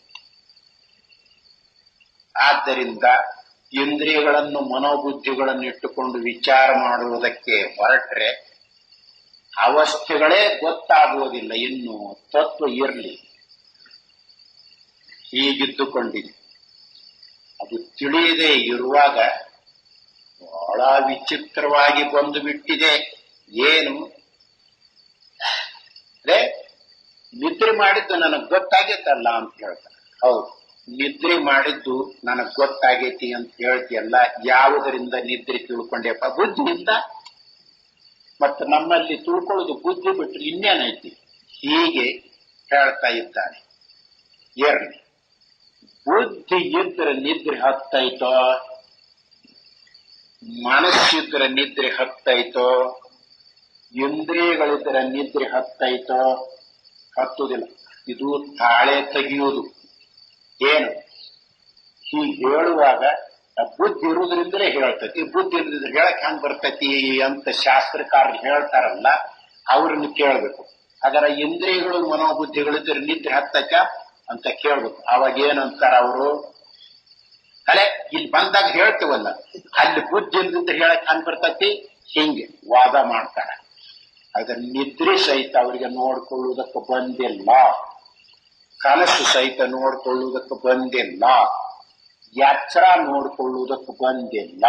ಆದ್ದರಿಂದ ಇಂದ್ರಿಯಗಳನ್ನು ಮನೋಬುದ್ಧಿಗಳನ್ನು ಇಟ್ಟುಕೊಂಡು ವಿಚಾರ ಮಾಡುವುದಕ್ಕೆ ಹೊರಟ್ರೆ ಅವಸ್ಥೆಗಳೇ ಗೊತ್ತಾಗುವುದಿಲ್ಲ. ಇನ್ನು ತತ್ವ ಇರಲಿ. ಹೀಗಿದ್ದುಕೊಂಡಿದೆ. ಅದು ತಿಳಿಯದೇ ಇರುವಾಗ ಬಹಳ ವಿಚಿತ್ರವಾಗಿ ಬಂದು ಬಿಟ್ಟಿದೆ. ಏನು? ನಿದ್ರೆ ಮಾಡಿದ್ದು ನನಗ್ ಗೊತ್ತಾಗೈತಲ್ಲ ಅಂತ ಹೇಳ್ತಾರೆ. ಹೌದು, ನಿದ್ರೆ ಮಾಡಿದ್ದು ನನಗ್ ಗೊತ್ತಾಗೈತಿ ಅಂತ ಹೇಳ್ತಿಯಲ್ಲ, ಯಾವುದರಿಂದ ನಿದ್ರೆ ತಿಳ್ಕೊಂಡೆಪ್ಪ? ಬುದ್ಧಿಯಿಂದ. ಮತ್ತೆ ನಮ್ಮಲ್ಲಿ ತಿಳ್ಕೊಳ್ಳೋದು ಬುದ್ಧಿ ಬಿಟ್ರೆ ಇನ್ನೇನೈತಿ? ಹೀಗೆ ಹೇಳ್ತಾ ಇದ್ದಾನೆ. ಇರ್ಲಿ, ಬುದ್ಧಿ ಇದ್ರೆ ನಿದ್ರೆ ಹತ್ತೈತೋ, ಮನಸ್ಸಿದ್ರೆ ನಿದ್ರೆ ಹತ್ತೈತೋ, ಇಂದ್ರಿಯಗಳಿದ್ರೆ ನಿದ್ರೆ ಹತ್ತೈತೋ? ಹತ್ತುವುದಿಲ್ಲ. ಇದು ತಾಳೆ ತೆಗೆಯುವುದು. ಏನು? ಹೀಗೆ ಹೇಳುವಾಗ ಬುದ್ಧಿ ಇರುವುದರಿಂದಲೇ ಹೇಳ್ತತಿ. ಬುದ್ಧಿ ಇಲ್ಲದಿದ್ರೆ ಹೇಳಕ್ ಹೆಂಗ್ ಬರ್ತತಿ ಅಂತ ಶಾಸ್ತ್ರಕಾರರು ಹೇಳ್ತಾರಲ್ಲ, ಅವ್ರನ್ನ ಕೇಳ್ಬೇಕು. ಅದರ ಇಂದ್ರಿಯಗಳು ಮನೋಬುದ್ಧಿಗಳಿದ್ರೆ ನಿದ್ರೆ ಹತ್ತಕ ಅಂತ ಕೇಳ್ಬೇಕು. ಅವಾಗ ಏನಂತಾರ ಅವರು, ಅಲೆ ಇಲ್ಲಿ ಬಂದಾಗ ಹೇಳ್ತೀವಲ್ಲ, ಅಲ್ಲಿ ಬುದ್ಧಿ ಇಲ್ಲದಿದ್ರೆ ಹೇಳಕ್ ಹೆಂಗ್ ಬರ್ತತಿ, ಹಿಂಗೆ ವಾದ ಮಾಡ್ತಾರ. ಅದರ ನಿದ್ರೆ ಸಹಿತ ಅವರಿಗೆ ನೋಡ್ಕೊಳ್ಳುವುದಕ್ಕೆ ಬಂದಿಲ್ಲ, ಕನಸು ಸಹಿತ ನೋಡ್ಕೊಳ್ಳುವುದಕ್ಕೆ ಬಂದಿಲ್ಲ, ಎಚ್ಚರ ನೋಡ್ಕೊಳ್ಳುವುದಕ್ಕೆ ಬಂದಿಲ್ಲ.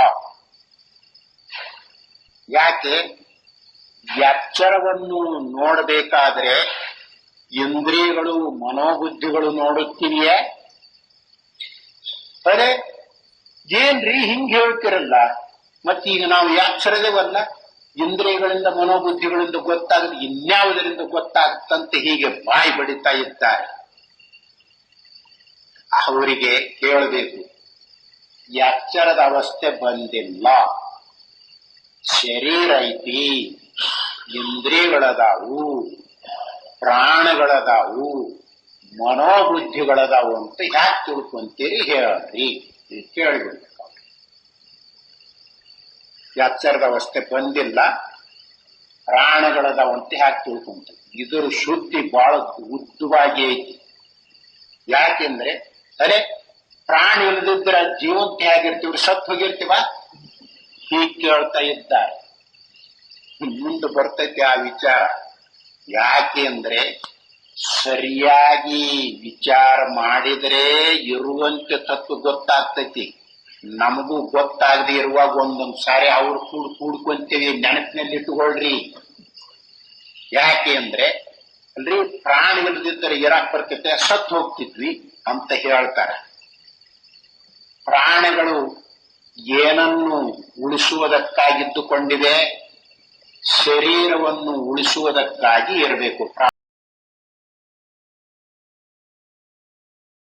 ಯಾಕೆ? ಎಚ್ಚರವನ್ನು ನೋಡಬೇಕಾದ್ರೆ ಇಂದ್ರಿಯಗಳು ಮನೋಬುದ್ಧಿಗಳು ನೋಡುತ್ತೀವಿಯೇ? ಅರೆ ಏನ್ರಿ ಹಿಂಗ್ ಹೇಳ್ತಿರಲ್ಲ, ಮತ್ತೀಗ ನಾವು ಎಚ್ಚರದೇವಲ್ಲ, ಇಂದ್ರಿಯಗಳಿಂದ ಮನೋಬುದ್ಧಿಗಳಿಂದ ಗೊತ್ತಾಗದು ಇನ್ಯಾವುದರಿಂದ ಗೊತ್ತಾಗುತ್ತಂತೆ ಹೀಗೆ ಬಾಯಿ ಬಡಿತಾ ಇದ್ದಾರೆ. ಅವರಿಗೆ ಕೇಳಬೇಕು, ಎಚ್ಚರದ ಅವಸ್ಥೆ ಬಂದಿಲ್ಲ, ಶರೀರ ಐತಿ, ಇಂದ್ರಿಯಗಳದಾವು, ಪ್ರಾಣಗಳದಾವು, ಮನೋಬುದ್ಧಿಗಳದಾವು ಅಂತ ಯಾಕೆ ತಿಳ್ಕೊಂತೀರಿ ಹೇಳ್ರಿ ಕೇಳಿಬಿಡ್ಬೇಕು. ಎಚ್ಚರದ ಅವಸ್ಥೆ ಬಂದಿಲ್ಲ, ಪ್ರಾಣಗಳದಾವು ಅಂತ ಯಾಕೆ ತಿಳ್ಕೊಂತೀವಿ? ಇದರ ಶುದ್ಧಿ ಬಹಳ ಉದ್ದವಾಗಿ ಐತಿ. ಯಾಕೆಂದ್ರೆ ಅರೆ ಪ್ರಾಣಿ ಇಲ್ಲದಿದ್ರೆ ಜೀವಂತ ಹೇಗಿರ್ತೀವಿ, ಸತ್ತು ಹೋಗಿರ್ತೀವ? ಹೀಗೆ ಕೇಳ್ತಾ ಇದ್ದಾರೆ. ಮುಂದೆ ಬರ್ತೈತಿ ಆ ವಿಚಾರ. ಯಾಕೆ ಅಂದ್ರೆ ಸರಿಯಾಗಿ ವಿಚಾರ ಮಾಡಿದ್ರೆ ಇರುವಂತೆ ತತ್ವ ಗೊತ್ತಾಗ್ತೈತಿ. ನಮಗೂ ಗೊತ್ತಾಗದೆ ಇರುವಾಗ ಒಂದೊಂದ್ ಸಾರಿ ಅವ್ರು ಕೂಡ್ಕೊಂತೀವಿ, ನೆನಪಿನಲ್ಲಿ ಇಟ್ಟುಕೊಳ್ರಿ. ಯಾಕೆ ಅಂದ್ರೆ ಅಲ್ರಿ ಪ್ರಾಣಿ ಇಲ್ಲದಿದ್ದರೆ ಇರಾಕ್ ಬರ್ತೈತೆ, ಸತ್ತು ಹೋಗ್ತಿದ್ವಿ ಅಂತ ಹೇಳ್ತಾರೆ. ಪ್ರಾಣಿಗಳು ಏನನ್ನು ಉಳಿಸುವುದಕ್ಕಾಗಿದ್ದುಕೊಂಡಿವೆ? ಶರೀರವನ್ನು ಉಳಿಸುವುದಕ್ಕಾಗಿ ಇರಬೇಕು.